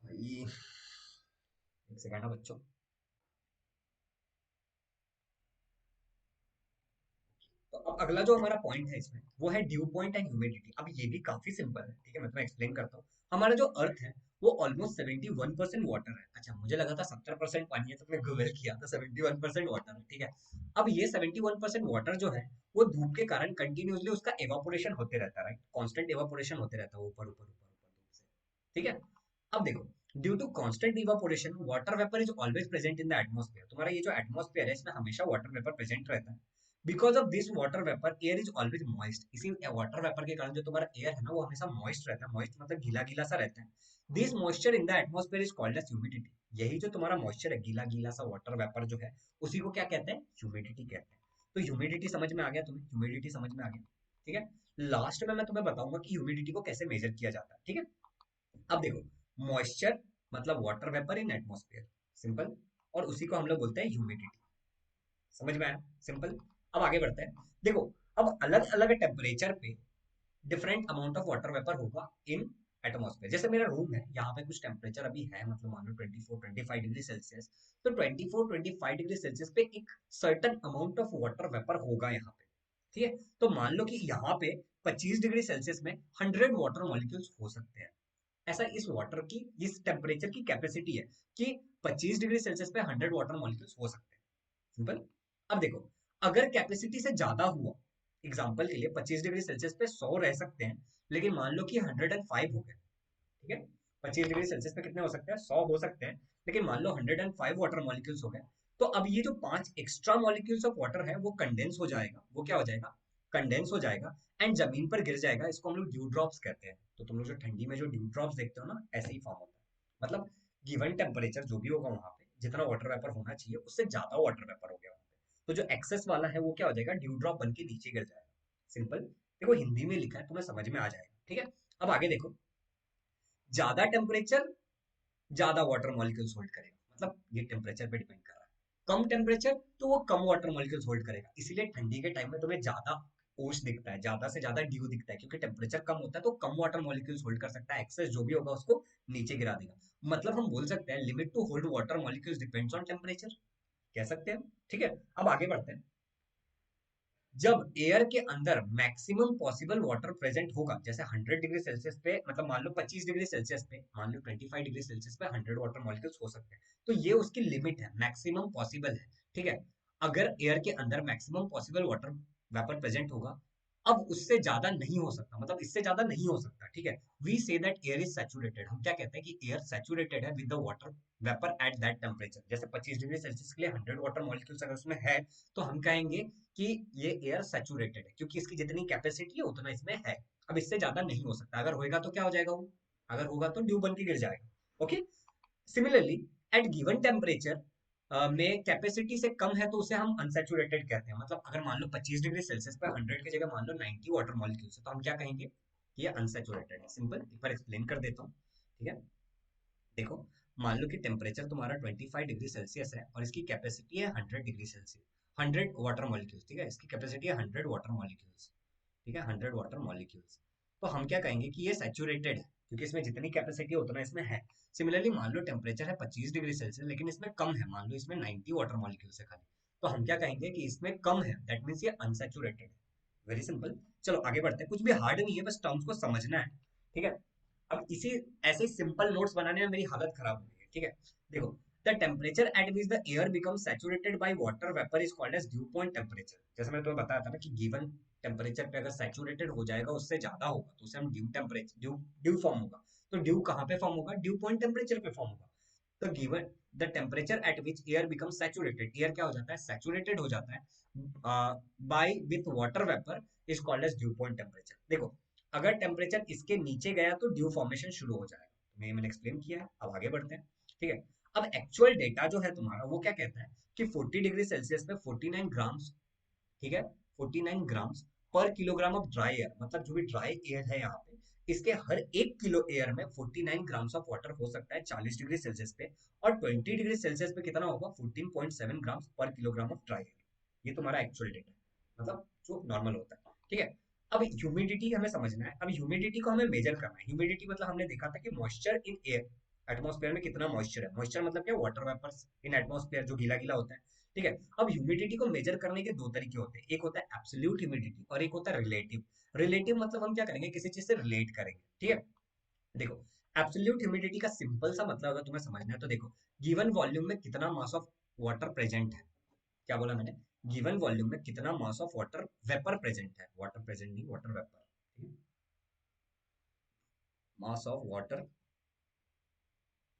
भाई, एक सेकंड है बच्चों। तो अब अगला जो हमारा पॉइंट है इसमें वो है ड्यू पॉइंट एंड ह्यूमिडिटी। अब ये भी काफी सिंपल है, ठीक है, मैं तुम्हें एक्सप्लेन करता हूँ। हमारा जो अर्थ है वो ऑलमोस्ट 71% वाटर है। अच्छा, मुझे लगा था 70% पानी है तो मैं गूगल किया था, 71% वाटर है, ठीक है। अब ये 71% वाटर जो है वो धूप के कारण कंटिन्यूसली उसका एवापोरेशन होते रहता है, राइट, कॉन्स्टेंट एवापोरेशन होते रहता है ऊपर ऊपर ऊपर ऊपर धूप से। ठीक है, अब देखो, due to constant evaporation water vapour is always present in the atmosphere. तुम्हारा ये जो एटमॉस्फेयर है इसमें हमेशा वाटर वेपर प्रेजेंट रहता है। Because of this water vapour air is always moist. इसी वाटर वेपर के कारण जो तुम्हारा एयर है ना वो हमेशा मॉइस्ट रहता है। मॉइस्ट मतलब गीला गीला सा रहता है। This moisture in the atmosphere is called as humidity. यही जो तुम्हारा मॉइस्चर है, गीला गीला सा वाटर वेपर जो है, उसी को क्या कहते हैं, ह्यूमिडिटी कहते हैं। तो ह्यूमिडिटी समझ में आ गया तुम्हें, ह्यूमिडिटी समझ में आ गया। ठीक है, लास्ट में मैं तुम्हें बताऊंगा कि ह्यूमिडिटी को कैसे मेजर किया जाता है। ठीक है, अब देखो, मॉइस्चर मतलब वाटर वेपर इन एटमॉस्फेयर, सिंपल, और उसी को हम लोग बोलते हैं ह्यूमिडिटी। समझ में आया, सिंपल। अब आगे बढ़ते हैं। देखो, अब अलग अलग टेम्परेचर पे different amount of water vapour होगा इन एटमॉस्फेयर। जैसे मेरा रूम है, यहाँ पे कुछ टेम्परेचर अभी है, मतलब मान लो 24-25 डिग्री सेल्सियस। तो 24-25 डिग्री सेल्सियस पे एक certain amount of water vapour होगा यहाँ पे। ठीक है, तो मान लो कि यहाँ पे 25 डिग्री सेल्सियस में 100 वाटर मॉलिक्यूल्स हो सकते हैं। ऐसा इस वाटर की, इस टेम्परेचर की कैपेसिटी है कि 25 डिग्री सेल्सियस पे 100 वाटर मॉलिक्यूल्स हो सकते हैं। सिंपल। अब देखो, अगर कैपेसिटी से ज्यादा हुआ, एग्जांपल के लिए 25 डिग्री सेल्सियस पे 100 रह सकते हैं, लेकिन मान लो कि 105 हो गए। ठीक है, 25 डिग्री सेल्सियस पे कितने हो सकते हैं, 100 हो सकते हैं, लेकिन मान लो 105 वाटर मॉलिक्यूल्स हो गए। तो अब ये जो 5 एक्स्ट्रा मॉलिक्यूल्स ऑफ वाटर है वो कंडेंस हो जाएगा। वो क्या हो जाएगा, कंडेंस हो जाएगा एंड जमीन पर गिर जाएगा। इसको हम लोग ड्यू ड्रॉप्स कहते हैं। तो तुम लोग जो ठंडी में जो ड्यू ड्रॉप्स देखते हो ना, ऐसे ही फॉर्म होता है। मतलब गिवन टेम्परेचर जो भी होगा वहां पे जितना वाटर वेपर होना चाहिए उससे ज्यादा वाटर वेपर हो गया वहां पे, तो जो एक्सेस वाला है वो क्या हो जाएगा, ड्यू ड्रॉप बन के नीचे गिर जाएगा। सिंपल। देखो हिंदी में लिखा है, तुम्हें समझ में आ जाएगा। ठीक है, अब आगे देखो, ज्यादा टेम्परेचर ज्यादा वाटर मॉलिक्यूल्स होल्ड करेगा, मतलब ये टेम्परेचर पे डिपेंड कर रहा है। कम टेम्परेचर तो वो कम वाटर मॉलिक्यूल्स होल्ड करेगा, इसीलिए ठंडी के टाइम में तुम्हें ज्यादा ओश दिखता है, ज्यादा से ज्यादा ड्यू दिखता है, क्योंकि टेम्परेचर कम होता है तो कम वाटर मॉलिक्यूल्स होल्ड कर सकता है। एक्सेस जो भी होगा उसको नीचे गिरा देगा। मतलब हम बोल सकते हैं limit to hold water molecules depends on temperature, कह सकते हैं। ठीक है, अब आगे बढ़ते हैं। जब एयर के अंदर मैक्सिमम पॉसिबल वाटर प्रेजेंट होगा, जैसे 100 डिग्री सेल्सियस पे, मतलब मान लो 25 डिग्री सेल्सियस पे, मान लो 25 डिग्री सेल्सियस पे 100 वाटर मॉलिक्यूल्स हो सकते हैं, तो ये उसकी लिमिट है, मैक्सिमम पॉसिबल है। ठीक है, अगर एयर के अंदर maximum possible water vapour present होगा, अब उससे ज्यादा नहीं हो सकता, मतलब इससे ज्यादा नहीं हो सकता। ठीक है, we say that air is saturated. हम क्या कहते हैं कि एयर सैचुरेटेड है with the water vapour at that temperature. जैसे 25 डिग्री सेल्सियस के लिए 100 वाटर मॉलिक्यूल्स अगर उसमें है, तो हम कहेंगे कि ये एयर सैचुरेटेड है, क्योंकि इसकी जितनी कैपेसिटी है उतना इसमें है। अब इससे ज्यादा नहीं हो सकता, अगर होएगा तो क्या हो जाएगा वो, अगर होगा तो ड्यू बन के गिर जाएगा। Okay, similarly at given temperature में कैपेसिटी से कम है तो उसे हम अनसैचुरेटेड कहते हैं। मतलब अगर मान लो 25 डिग्री सेल्सियस पे 100 की जगह मान लो 90 वाटर मॉलिक्यूल्स है, तो हम क्या कहेंगे कि ये अनसैचुरेटेड है। सिंपल, एक बार एक्सप्लेन कर देता हूँ। ठीक है, देखो, मान लो कि टेम्परेचर तुम्हारा 25 डिग्री सेल्सियस है और इसकी कैपेसिटी है 100 डिग्री सेल्सियस, 100 वाटर मॉलिक्यूल्स। ठीक है, इसकी कैपेसिटी है 100 वाटर मॉलिक्यूल्स। ठीक है, 100 वाटर मॉलिक्यूल्स। तो हम क्या कहेंगे कि ये सैचुरेटेड है, क्योंकि इसमें जितनी कैपेसिटी है उतना इसमें है। सिमिलरली मान लो टेम्परेचर है 25 डिग्री सेल्सियस लेकिन इसमें कम है, मान लो इसमें 90 वाटर मॉलिक्यूल्स है खाली, तो हम क्या कहेंगे कि इसमें कम है, दैट मीन्स ये अनसैचुरेटेड है। Very simple. चलो आगे बढ़ते हैं, कुछ भी हार्ड नहीं है, बस टर्म्स को समझना है। ठीक है, अब इसी ऐसे सिंपल नोट्स बनाने में मेरी हालत खराब हो गई है। ठीक है, देखो, the temperature at which the air becomes saturated by water vapour is called as dew point temperature. जैसे मैं तुम्हें बताया था ना कि गिवन टेम्परेचर पे अगर सैचुरेटेड हो जाएगा, उससे ज्यादा होगा, तो उसे हम ड्यू टेम्परेचर, ड्यू फॉर्म होगा। तो ड्यू कहाँ पे फॉर्म होगा? ड्यू पॉइंट टेम्परेचर पे फॉर्म होगा। तो given the temperature at which air becomes saturated, air क्या हो जाता है? सैचुरेटेड हो जाता है by with water vapour is called as dew point temperature. देखो, अगर टेम्परेचर इसके नीचे गया तो ड्यू फॉर्मेशन शुरू हो जाएगा, मैंने एक्सप्लेन किया है। अब आगे बढ़ते हैं। ठीक है, अब एक्चुअल डेटा जो है तुम्हारा वो क्या कहता है कि 40 डिग्री सेल्सियस में 49 ग्राम्स, ठीक है, 49 ग्राम्स पर किलोग्राम ऑफ ड्राई एयर, मतलब जो भी ड्राई एयर है यहाँ पे, इसके हर 1 किलो एयर में 49 ग्राम्स ऑफ वाटर हो सकता है 40 डिग्री सेल्सियस पे। और 20 डिग्री सेल्सियस पे कितना होगा? 14.7 ग्राम्स पर किलोग्राम ऑफ ड्राई एयर। ये तुम्हारा एक्चुअल डेटा है, मतलब जो नॉर्मल होता है। ठीक है, अब ह्यूमिडिटी हमें समझना है। अब ह्यूमिडिटी को हमें मेजर करना है। ह्यूमिडिटी मतलब हमने देखा था कि मॉइस्चर इन एयर, एटमॉस्फेयर में कितना मॉइस्चर है। मॉइस्चर मतलब क्या? वाटर वेपर्स इन एटमॉस्फेयर, जो गीला गीला होता है। ठीक है, अब ह्यूमिडिटी को मेजर करने के दो तरीके होते हैं, एक होता है एब्सोल्यूट ह्यूमिडिटी और एक होता है रिलेटिव। रिलेटिव मतलब हम क्या करेंगे? किसी चीज से रिलेट करेंगे। ठीक है, देखो, एब्सोल्यूट ह्यूमिडिटी का सिंपल सा मतलब अगर तुम्हें समझना है तो देखो, गिवन वॉल्यूम में कितना मास ऑफ वाटर प्रेजेंट है। क्या बोला मैंने? गिवन वॉल्यूम में कितना mass of water vapour present है, वाटर प्रेजेंट नहीं, water vapour. Mass of water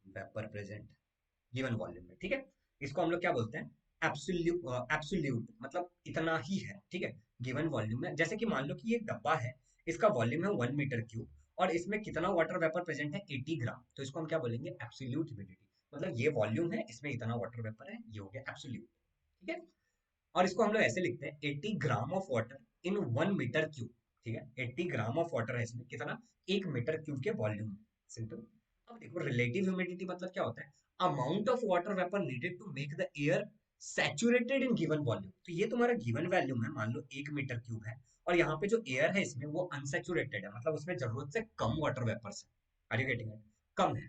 vapour present given volume में। ठीक है, इसको हम लोग क्या बोलते हैं? एब्सोल्यूट। एब्सोल्यूट मतलब इतना ही है। ठीक है, गिवन वॉल्यूम में, जैसे कि मान लो कि ये डब्बा है, इसका वॉल्यूम है 1 मीटर क्यूब और इसमें कितना वाटर वेपर प्रेजेंट है? 80 ग्राम। तो इसको हम क्या बोलेंगे? Absolute humidity. मतलब ये वॉल्यूम है, इसमें इतना वाटर वेपर है, ये हो गया एब्सोल्यूट। ठीक है, और इसको हम लोग ऐसे लिखते हैं 80 gram of water in 1 metre cube. ठीक है, 80 ग्राम ऑफ वाटर है इसमें, कितना? 1 मीटर क्यूब के वॉल्यूम में। सिंपल। अब देखो, रिलेटिव ह्यूमिडिटी मतलब क्या होता है? Amount of water vapour needed to make the air saturated in given volume. तो ये तुम्हारा गिवन वॉल्यूम है, मान लो 1 मीटर क्यूब है, और यहाँ पे जो एयर है इसमें वो अनसैचुरेटेड है, मतलब उसमें जरूरत से कम वाटर वेपर्स है। Are you getting it? कम है।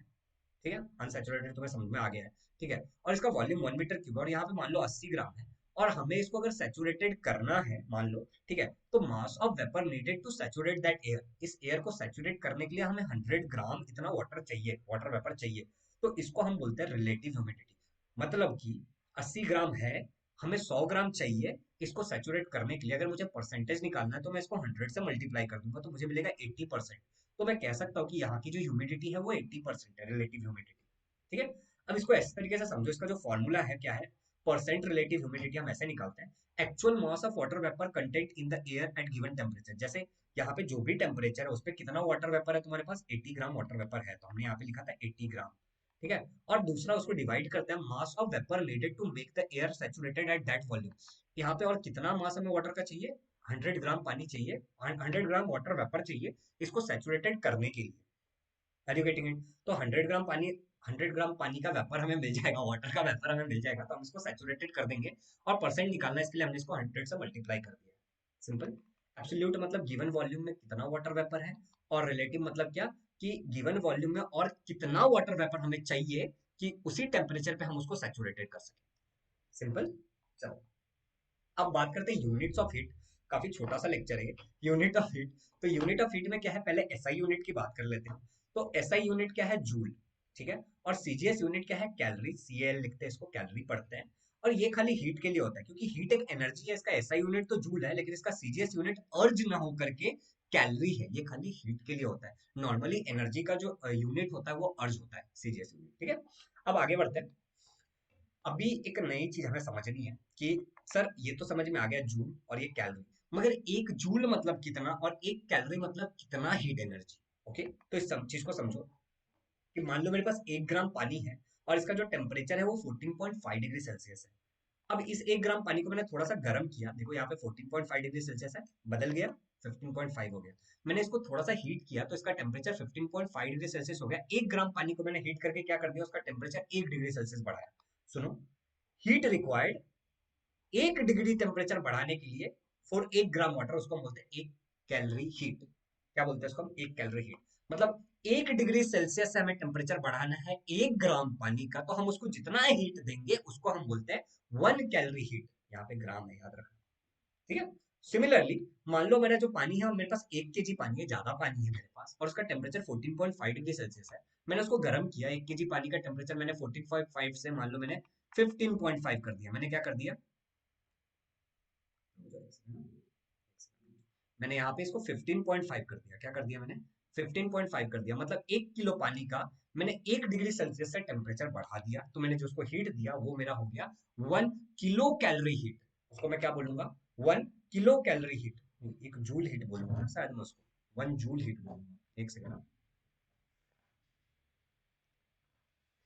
ठीक है, अनसैचुरेटेड तुम्हें समझ में आ गया है। ठीक है, और इसका वॉल्यूम 1 मीटर क्यूब और यहाँ पे मान लो 80 ग्राम है, और हमें इसको अगर सैचुरेटेड करना है मान लो, ठीक है, तो mass of vapour needed to saturate that air, इस एयर को सैचुरेट करने के लिए हमें 100 ग्राम इतना वाटर चाहिए, वाटर वेपर चाहिए। तो इसको हम बोलते हैं रिलेटिव ह्यूमिडिटी। मतलब कि 80 ग्राम है, हमें 100 ग्राम चाहिए इसको सैचुरेट करने के लिए। अगर मुझे परसेंटेज निकालना है तो मैं इसको 100 से मल्टीप्लाई कर दूंगा तो मुझे मिलेगा 80%। तो मैं कह सकता हूँ कि यहाँ की जो ह्यूमिडिटी है वो 80% है, रिलेटिव ह्यूमिडिटी। ठीक है, अब इसको इस तरीके से समझो, इसका जो फॉर्मूला है क्या है? परसेंट रिलेटिव ह्यूमिडिटी हम ऐसे निकालते हैं, actual mass of water vapour content in the air at given temperature. जैसे यहाँ पे जो भी टेम्परेचर है उस पर कितना वाटर वेपर है तुम्हारे पास? 80 ग्राम वाटर वेपर है, तो हमने यहाँ पे लिखा था 80 ग्राम। ठीक है, और दूसरा उसको डिवाइड करते हैं mass of vapour needed to make the air saturated at that volume. यहाँ पे और कितना मास हमें वाटर का चाहिए? 100 ग्राम पानी चाहिए, 100 ग्राम वाटर वेपर चाहिए इसको सैचुरेटेड करने के लिए। Are you getting it? तो 100 ग्राम पानी, 100 ग्राम पानी का वेपर हमें मिल जाएगा, वाटर का वेपर हमें मिल जाएगा, तो हम इसको सैचुरेटेड कर देंगे। और परसेंट निकालना है इसके लिए हमने इसको 100 से मल्टीप्लाई कर दिया। सिंपल। एब्सोल्यूट मतलब गिवन वॉल्यूम में कितना वाटर वेपर है, और रिलेटिव मतलब क्या? कि गिवन वॉल्यूम में और कितना वाटर वेपर हमें चाहिए कि उसी टेम्परेचर पे हम उसको सैचुरेटेड कर सकें। सिंपल। चलो, अब बात करते हैं यूनिट्स ऑफ हीट। काफी छोटा सा लेक्चर है यूनिट ऑफ हीट। तो यूनिट ऑफ हीट में क्या है? पहले एसआई यूनिट की बात कर लेते हैं। तो एसआई यूनिट क्या है? जूल। ठीक है, और सीजीएस यूनिट क्या है? कैलोरी, सीएल लिखते हैं इसको, कैलोरी पढ़ते हैं। और ये खाली हीट के लिए होता है, क्योंकि हीट एक एनर्जी है। इसका एसआई यूनिट तो जूल है, लेकिन इसका सीजीएस यूनिट अर्ज ना हो करके कैलोरी है, ये खाली हीट के लिए होता है। नॉर्मली एनर्जी का जो यूनिट होता है वो अर्ज होता है, सीजीएस यूनिट। ठीक है, अब आगे बढ़ते हैं। अभी एक नई चीज हमें समझनी है कि सर ये तो समझ में आ गया जूल और ये कैलोरी, मगर एक जूल मतलब कितना और एक कैलोरी मतलब कितना हीट एनर्जी। ओके, तो इस चीज को समझो कि मान लो मेरे पास 1 ग्राम पानी है और इसका जो टेम्परेचर है वो 14.5 डिग्री सेल्सियस है। अब इस 1 ग्राम पानी को मैंने थोड़ा सा गर्म किया, देखो यहाँ पे 14.5 डिग्री सेल्सियस है, बदल गया 15.5 हो गया। मैंने इसको थोड़ा सा हीट किया तो इसका टेम्परेचर 15.5 डिग्री सेल्सियस हो गया। 1 ग्राम पानी को मैंने हीट करके क्या कर दिया, उसका टेम्परेचर 1 डिग्री सेल्सियस बढ़ाया। सुनो, हीट रिक्वायर्ड 1 डिग्री टेम्परेचर बढ़ाने के लिए फॉर 1 ग्राम वाटर, उसको हम बोलते हैं 1 कैलोरी हीट। क्या बोलते हैं उसको हम, 1 कैलोरी हीट। मतलब 1 डिग्री सेल्सियस से हमें टेम्परेचर बढ़ाना है 1 ग्राम पानी का, तो हम उसको जितना हीट देंगे उसको हम बोलते हैं 1 कैलोरी हीट। यहाँ पे ग्राम है, याद रखना। ठीक है। सिमिलरली, मान लो मेरा जो पानी है, मेरे पास 1 kg पानी है, ज्यादा पानी है मेरे पास, और उसका टेम्परेचर 14.5 डिग्री सेल्सियस है। मैंने उसको गर्म किया, 1 kg पानी का टेम्परेचर मैंने 14.5 से मान लो मैंने 15.5 कर दिया। मैंने क्या कर दिया, मैंने यहाँ पे इसको 15.5 कर दिया। क्या कर दिया मैंने, 15.5 कर दिया। मतलब 1 किलो पानी का मैंने 1 डिग्री सेल्सियस से टेम्परेचर बढ़ा दिया, तो मैंने जो उसको हीट दिया वो मेरा हो गया 1 किलो कैलोरी हीट। उसको मैं क्या बोलूंगा, 1 किलो कैलोरी हीट। एक जूल हीट बोलूंगा शायद मैं उसको, 1 जूल हीट बोलूंगा। एक सेकंड,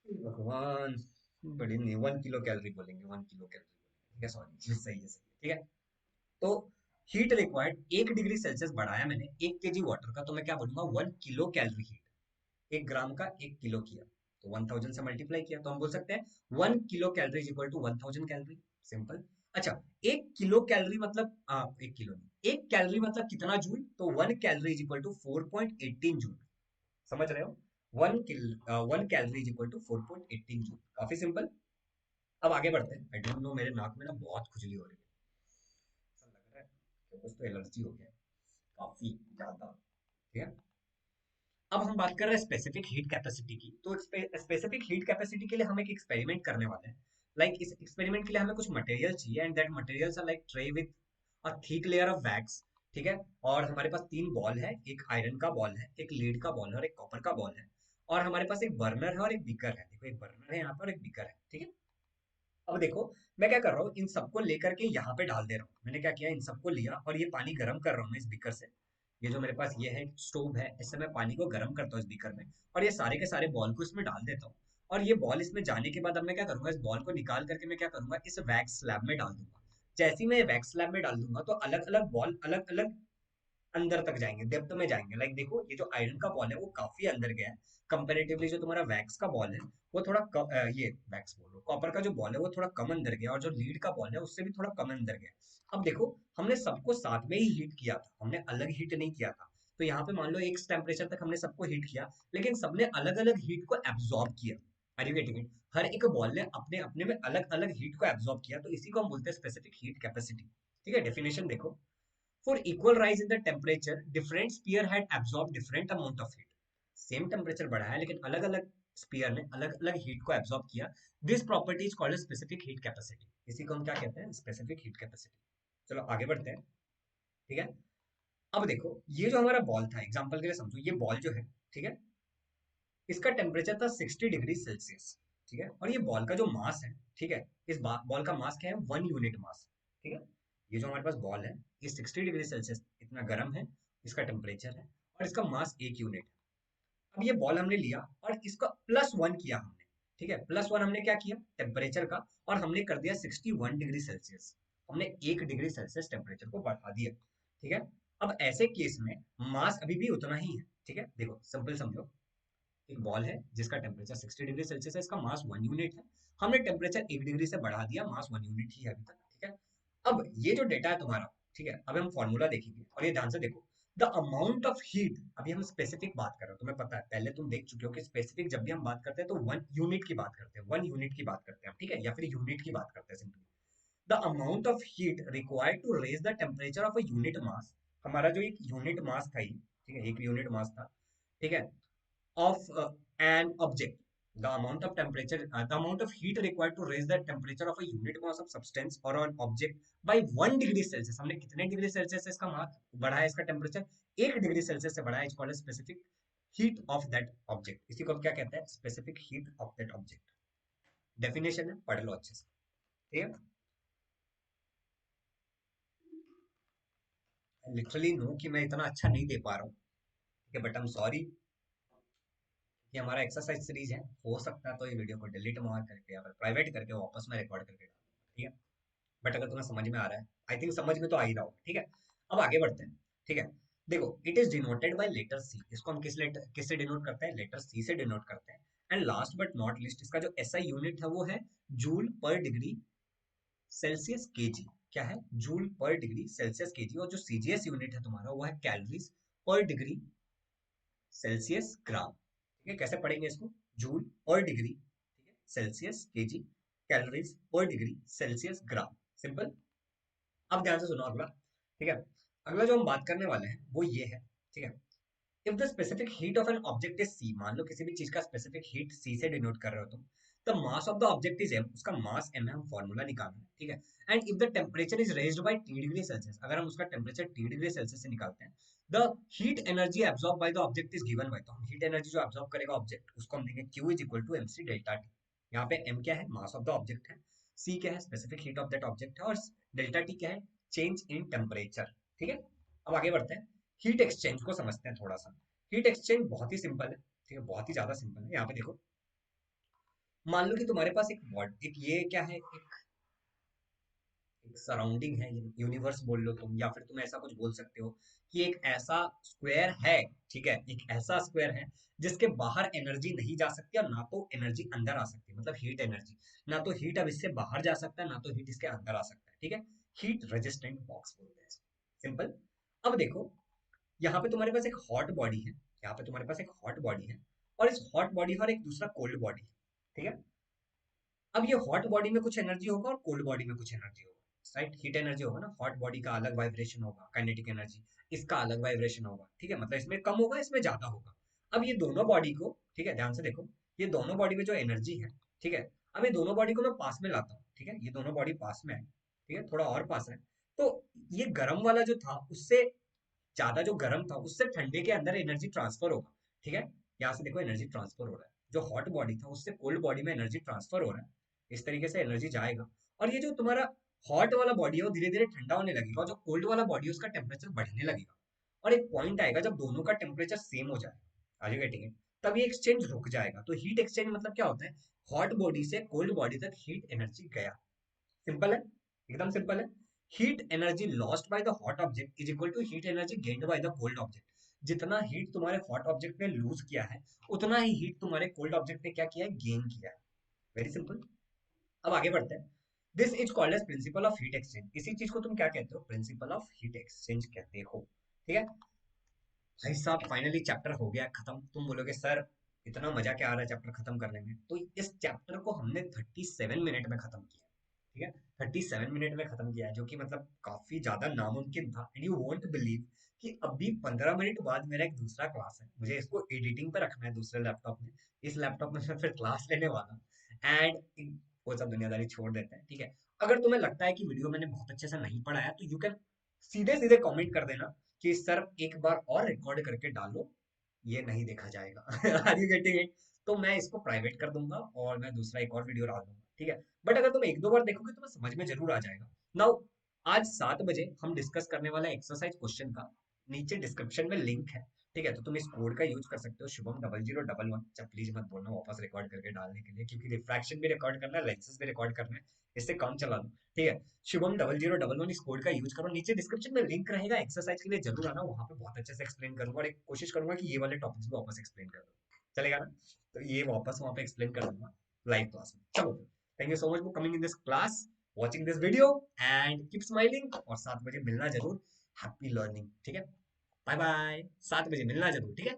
भगवान, बड़ी नहीं, 1 किलो कैलोरी बोलेंगे, 1 किलो कैलोरी। ठीक है, सॉरी, सही है, सही है, ठीक है। तो हीट रिक्वायर्ड 1 डिग्री सेल्सियस बढ़ाया मैंने 1 kg वाटर का, तो मैं क्या बोलूंगा, 1 किलो कैलोरी हीट। 1 ग्राम का 1 किलो किया तो 1000 से मल्टीप्लाई किया, तो हम बोल सकते हैं 1 kilo calorie is equal to 1000 calorie. Simple. अच्छा, 1 किलो कैलोरी मतलब 1 किलो नहीं, 1 कैलोरी मतलब कितना जूल, तो 1 calorie is equal to 4.18 joule. समझ रहे हो, 1 calorie is equal to 4.18 joule. काफी सिंपल। अब आगे बढ़ते हैं। आई डोंट नो, मेरे नाक में ना बहुत खुजली हो रही है, ऐसा लग रहा है कि कुछ तो एलर्जी हो गया है, काफी ज्यादा। ठीक है। अब हम बात कर रहे हैं स्पेसिफिक हीट कैपेसिटी की। तो स्पेसिफिक हीट कैपेसिटी के लिए हम एक एक्सपेरिमेंट करने वाले हैं। इस एक्सपेरिमेंट के लिए हमें कुछ मटेरियल चाहिए, and that materials are like tray with a thick layer of wax. ठीक है। और हमारे पास 3 बॉल है, एक आयरन का बॉल है, एक लीड का बॉल है, और एक कॉपर का बॉल है। और हमारे पास एक बर्नर है और एक बीकर है। देखो, एक बर्नर है यहाँ पर और एक बीकर है। ठीक है। अब देखो, मैं क्या कर रहा हूँ, इन सबको लेकर के यहाँ पे डाल दे रहा हूँ। मैंने क्या किया, इन सबको लिया और ये पानी गर्म कर रहा हूँ मैं इस बीकर से। ये जो मेरे पास ये है स्टोव है, इससे मैं पानी को गर्म करता हूँ इस बीकर में, और ये सारे के सारे बॉल को इसमें डाल देता हूँ। और ये बॉल इसमें जाने के बाद अब मैं क्या करूंगा, इस बॉल को निकाल करके मैं क्या करूंगा, इस वैक्स स्लैब में डाल दूंगा। जैसे ही मैं वैक्स स्लैब में डाल दूंगा तो अलग अलग बॉल अलग अलग अंदर तक जाएंगे, डेप्थ में जाएंगे। देखो, ये जो आयरन का बॉल है वो काफी अंदर गया है कंपेरेटिवली। जो तुम्हारा वैक्स का बॉल है वो थोड़ा कम, ये वैक्स बोल रहा हूँ, कॉपर का जो बॉल है वो थोड़ा कम अंदर गया, और जो लीड का बॉल है उससे भी थोड़ा कम अंदर गया। अब देखो, हमने सबको साथ में ही हीट किया था, हमने अलग हीट नहीं किया था। तो यहाँ पे मान लो एक टेम्परेचर तक हमने सबको हीट किया, लेकिन सबने अलग अलग हीट को एब्जॉर्ब किया। Are you getting it? हर एक बॉल ने अपने अपने में अलग अलग हीट को एब्जॉर्ब किया, तो इसी को हम बोलते हैं स्पेसिफिक हीट कैपेसिटी। ठीक है। डेफिनेशन देखो, for equal rise in the temperature, different sphere had absorbed different amount of heat. Same temperature बढ़ा है लेकिन अलग अलग स्पीयर ने अलग अलग हीट को एब्जॉर्ब किया। This property is called specific heat capacity. इसी को हम क्या कहते हैं, स्पेसिफिक हीट कैपेसिटी। चलो आगे बढ़ते हैं। ठीक है। अब देखो, ये जो हमारा बॉल था, एग्जांपल के लिए समझो, ये बॉल जो है, ठीक है, इसका टेम्परेचर था 60 डिग्री सेल्सियस। ठीक है। और ये बॉल का जो मास है, ठीक है, इस बॉल का मास क्या है, 1 यूनिट मास। ठीक है। ये जो हमारे पास बॉल है, ये 60 डिग्री सेल्सियस इतना गर्म है, इसका टेम्परेचर है, और इसका मास 1 यूनिट है। अब ये बॉल हमने लिया और इसका +1 किया हमने। ठीक है। +1 हमने क्या किया, टेम्परेचर का, और हमने कर दिया 61 डिग्री सेल्सियस। हमने 1 डिग्री सेल्सियस टेम्परेचर को बढ़ा दिया। ठीक है। अब ऐसे केस में मास अभी भी उतना ही है। ठीक है। देखो, सिंपल समझो, एक बॉल है जिसका टेम्परेचर 60 डिग्री सेल्सियस है, इसका मास 1 यूनिट है। हमने टेम्परेचर 1 डिग्री से बढ़ा दिया, मास 1 यूनिट ही है अभी तक। ठीक है। अब ये जो डेटा है तुम्हारा, ठीक है, अब हम फॉर्मूला देखेंगे और ये ध्यान से देखो। द अमाउंट ऑफ हीट, अभी हम स्पेसिफिक बात कर रहे हो, तुम्हें पता है, पहले तुम देख चुके हो कि स्पेसिफिक जब भी हम बात करते हैं तो 1 यूनिट की बात करते हैं, 1 यूनिट की बात करते हैं, ठीक है, या फिर यूनिट की बात करते हैं simply. The amount of heat required to raise the temperature of a unit mass, हमारा जो एक यूनिट मास था ये, ठीक है, एक यूनिट मास था, ठीक है, of an object, the amount of heat required to raise the temperature of a unit mass of substance or an object by 1 degree Celsius. हमने कितने डिग्री सेल्सियस से इसका मास बढ़ा है, इसका टेम्परेचर 1 डिग्री सेल्सियस से बढ़ा है, is called specific heat of that object. इसी को हम क्या कहते हैं, specific heat of that object. Definition है, पढ़ लो अच्छे से। ठीक है। लिटरली नो कि मैं इतना अच्छा नहीं दे पा रहा हूँ, ठीक है, बट आई एम सॉरी। ये हमारा एक्सरसाइज सीरीज है, हो सकता है तो ये वीडियो को डिलीट मार करके या फिर प्राइवेट करके वापस में रिकॉर्ड करके डालूंगा। ठीक है। बट अगर तुम्हें समझ में आ रहा है, आई थिंक समझ में तो आ ही रहा होगा, ठीक है। अब आगे बढ़ते हैं, ठीक है। देखो, it is denoted by letter C. इसको हम किससे डिनोट करते हैं? लेटर सी से डिनोट करते हैं। And last but not list, इसका जो एसआई यूनिट है वो है जूल पर डिग्री सेल्सियस केजी। क्या है? जूल पर डिग्री सेल्सियस केजी। और जो सीजीएस यूनिट है तुम्हारा वो है कैलोरीज पर डिग्री सेल्सियस ग्राम। ठीक है, कैसे पढ़ेंगे इसको? जूल पर डिग्री, ठीक है, Celsius kg, calories per degree Celsius gram. Simple. अब ध्यान से सुनो अगला, ठीक है। अगला जो हम बात करने वाले हैं वो ये है, ठीक है। If the specific heat of an object is c, मान लो किसी भी चीज का स्पेसिफिक हीट सी से डिनोट कर रहे हो तुम, the mass of the object is m, उसका मास एम है, हम फॉर्मूला निकालना है, ठीक है। And if the temperature is raised bye T degree Celsius, अगर हम उसका टेम्परेचर टी डिग्री सेल्सियस से निकालते हैं, the heat energy absorb by the object is given by, तो हम हीट एनर्जी जो एब्जॉर्ब करेगा ऑब्जेक्ट उसको हम देंगे Q is equal to m c delta T. यहाँ पे m क्या है? मास ऑफ द ऑब्जेक्ट है, c क्या है? Specific heat of that object है, और डेल्टा टी क्या है? चेंज इन टेम्परेचर, ठीक है। अब आगे बढ़ते हैं, हीट एक्सचेंज को समझते हैं थोड़ा सा। हीट एक्सचेंज बहुत ही सिंपल है, ठीक है, बहुत ही ज्यादा सिंपल है। यहाँ पे देखो, मान लो कि तुम्हारे पास एक ये क्या है, एक सराउंडिंग है, यूनिवर्स बोल लो तुम, या फिर तुम ऐसा कुछ बोल सकते हो कि एक ऐसा स्क्वायर है, ठीक है, एक ऐसा स्क्वायर है जिसके बाहर एनर्जी नहीं जा सकती और ना तो एनर्जी अंदर आ सकती, मतलब हीट एनर्जी, ना तो हीट अब इससे बाहर जा सकता है ना तो हीट इसके अंदर आ सकता है, ठीक है। हीट रेजिस्टेंट बॉक्स बोलते हैं इसको। सिंपल। अब देखो, यहाँ पे तुम्हारे पास एक हॉट बॉडी है, यहाँ पे तुम्हारे पास एक हॉट बॉडी है, और इस हॉट बॉडी और एक दूसरा कोल्ड बॉडी है, ठीक है। अब ये हॉट बॉडी में कुछ एनर्जी होगा और कोल्ड बॉडी में कुछ एनर्जी होगा, राइट? हीट एनर्जी होगा ना, हॉट बॉडी का अलग वाइब्रेशन होगा काइनेटिक एनर्जी, इसका अलग वाइब्रेशन होगा, ठीक है, मतलब इसमें कम होगा इसमें ज्यादा होगा। अब ये दोनों बॉडी को, ठीक है, ध्यान से देखो, ये दोनों बॉडी में जो एनर्जी है, ठीक है, अब ये दोनों बॉडी को मैं पास में लाता हूँ, ठीक है, ये दोनों बॉडी पास में है, ठीक है, थोड़ा और पास है, तो ये गर्म वाला जो था उससे ज्यादा, जो गर्म था उससे ठंडे के अंदर एनर्जी ट्रांसफर होगा, ठीक है। यहाँ से देखो एनर्जी ट्रांसफर हो रहा है, जो हॉट बॉडी था उससे कोल्ड बॉडी में एनर्जी ट्रांसफर हो रहा है, इस तरीके से एनर्जी जाएगा। और ये जो तुम्हारा हॉट वाला बॉडी है वो धीरे धीरे ठंडा होने लगेगा, और जो कोल्ड वाला बॉडी है उसका टेम्परेचर बढ़ने लगेगा। और एक पॉइंट आएगा जब दोनों का टेम्परेचर सेम हो जाएगा, आगे गेटिंग है, तब ये एक्सचेंज रुक जाएगा। तो हीट एक्सचेंज मतलब क्या होता है? हॉट बॉडी से कोल्ड बॉडी तक हीट एनर्जी गया। सिंपल है, एकदम सिंपल है। Heat energy lost by the hot object is equal to heat energy gained by the cold object. जितना हीट तुम्हारे हॉट ऑब्जेक्ट ने लूज किया है उतना ही हीट तुम्हारे कोल्ड ऑब्जेक्ट ने क्या किया है? गेन किया है। Very simple. अब आगे बढ़ते हैं। This is called as principle of heat exchange. इसी चीज को तुम क्या कहते हो? प्रिंसिपल ऑफ हीट एक्सचेंज कहते हो, ठीक है। भाई साहब, फाइनली चैप्टर हो गया खत्म। तुम बोलोगे सर इतना मजा क्या आ रहा है चैप्टर खत्म करने में, तो इस चैप्टर को हमने 37 मिनट में खत्म किया, ठीक है। 37 मिनट में खत्म किया है, जो कि मतलब काफी ज्यादा नामुमकिन था। एंड यू वोंट बिलीव कि अभी 15 मिनट बाद मेरा एक दूसरा क्लास है, मुझे इसको एडिटिंग पे रखना है दूसरे लैपटॉप में। इस लैपटॉप में मैं फिर क्लास लेने वाला हूँ। एंड वो सब दुनियादारी छोड़ देते हैं, ठीक है। अगर तुम्हें लगता है कि वीडियो मैंने बहुत अच्छे से नहीं पढ़ाया तो यू कैन सीधे सीधे कमेंट कर देना कि सर एक बार और रिकॉर्ड करके डालो, ये नहीं देखा जाएगा। Are you getting it? तो मैं इसको प्राइवेट कर दूंगा और मैं दूसरा एक और वीडियो डाल दूंगा, ठीक है। बट अगर तुम एक दो बार देखोगे तो मैं समझ में जरूर आ जाएगा। नाउ, आज 7 बजे हम डिस्कस करने वाला एक्सरसाइज क्वेश्चन का नीचे डिस्क्रिप्शन में लिंक है, ठीक है। तो तुम इस कोड का यूज कर सकते हो, शुभम 0011। जब प्लीज मत बोलना वापस रिकॉर्ड करके डालने के लिए, क्योंकि रिफ्रैक्शन भी रिकॉर्ड करना है, लेंसेज भी रिकॉर्ड करना है, इससे कम चला लो, ठीक है। शुभम 0011 इस कोड का यूज करो, नीचे डिस्क्रिप्शन में लिंक रहेगा, एक्सरसाइज के लिए जरूर आना, वहां पे बहुत अच्छे से एक्सप्लेन करूंगा, और एक कोशिश करूंगा कि ये वाले टॉपिक्स भी वापस एक्सप्लेन कर दूं, चलेगा ना? तो ये वापस वहां पे एक्सप्लेन कर दूंगा लाइव क्लास में। चलो, thank you so much for coming in this class, watching this video, and keep smiling. और 7 बजे मिलना जरूर। हैप्पी लर्निंग, ठीक है। Bye bye. 7 बजे मिलना जरूर, ठीक है।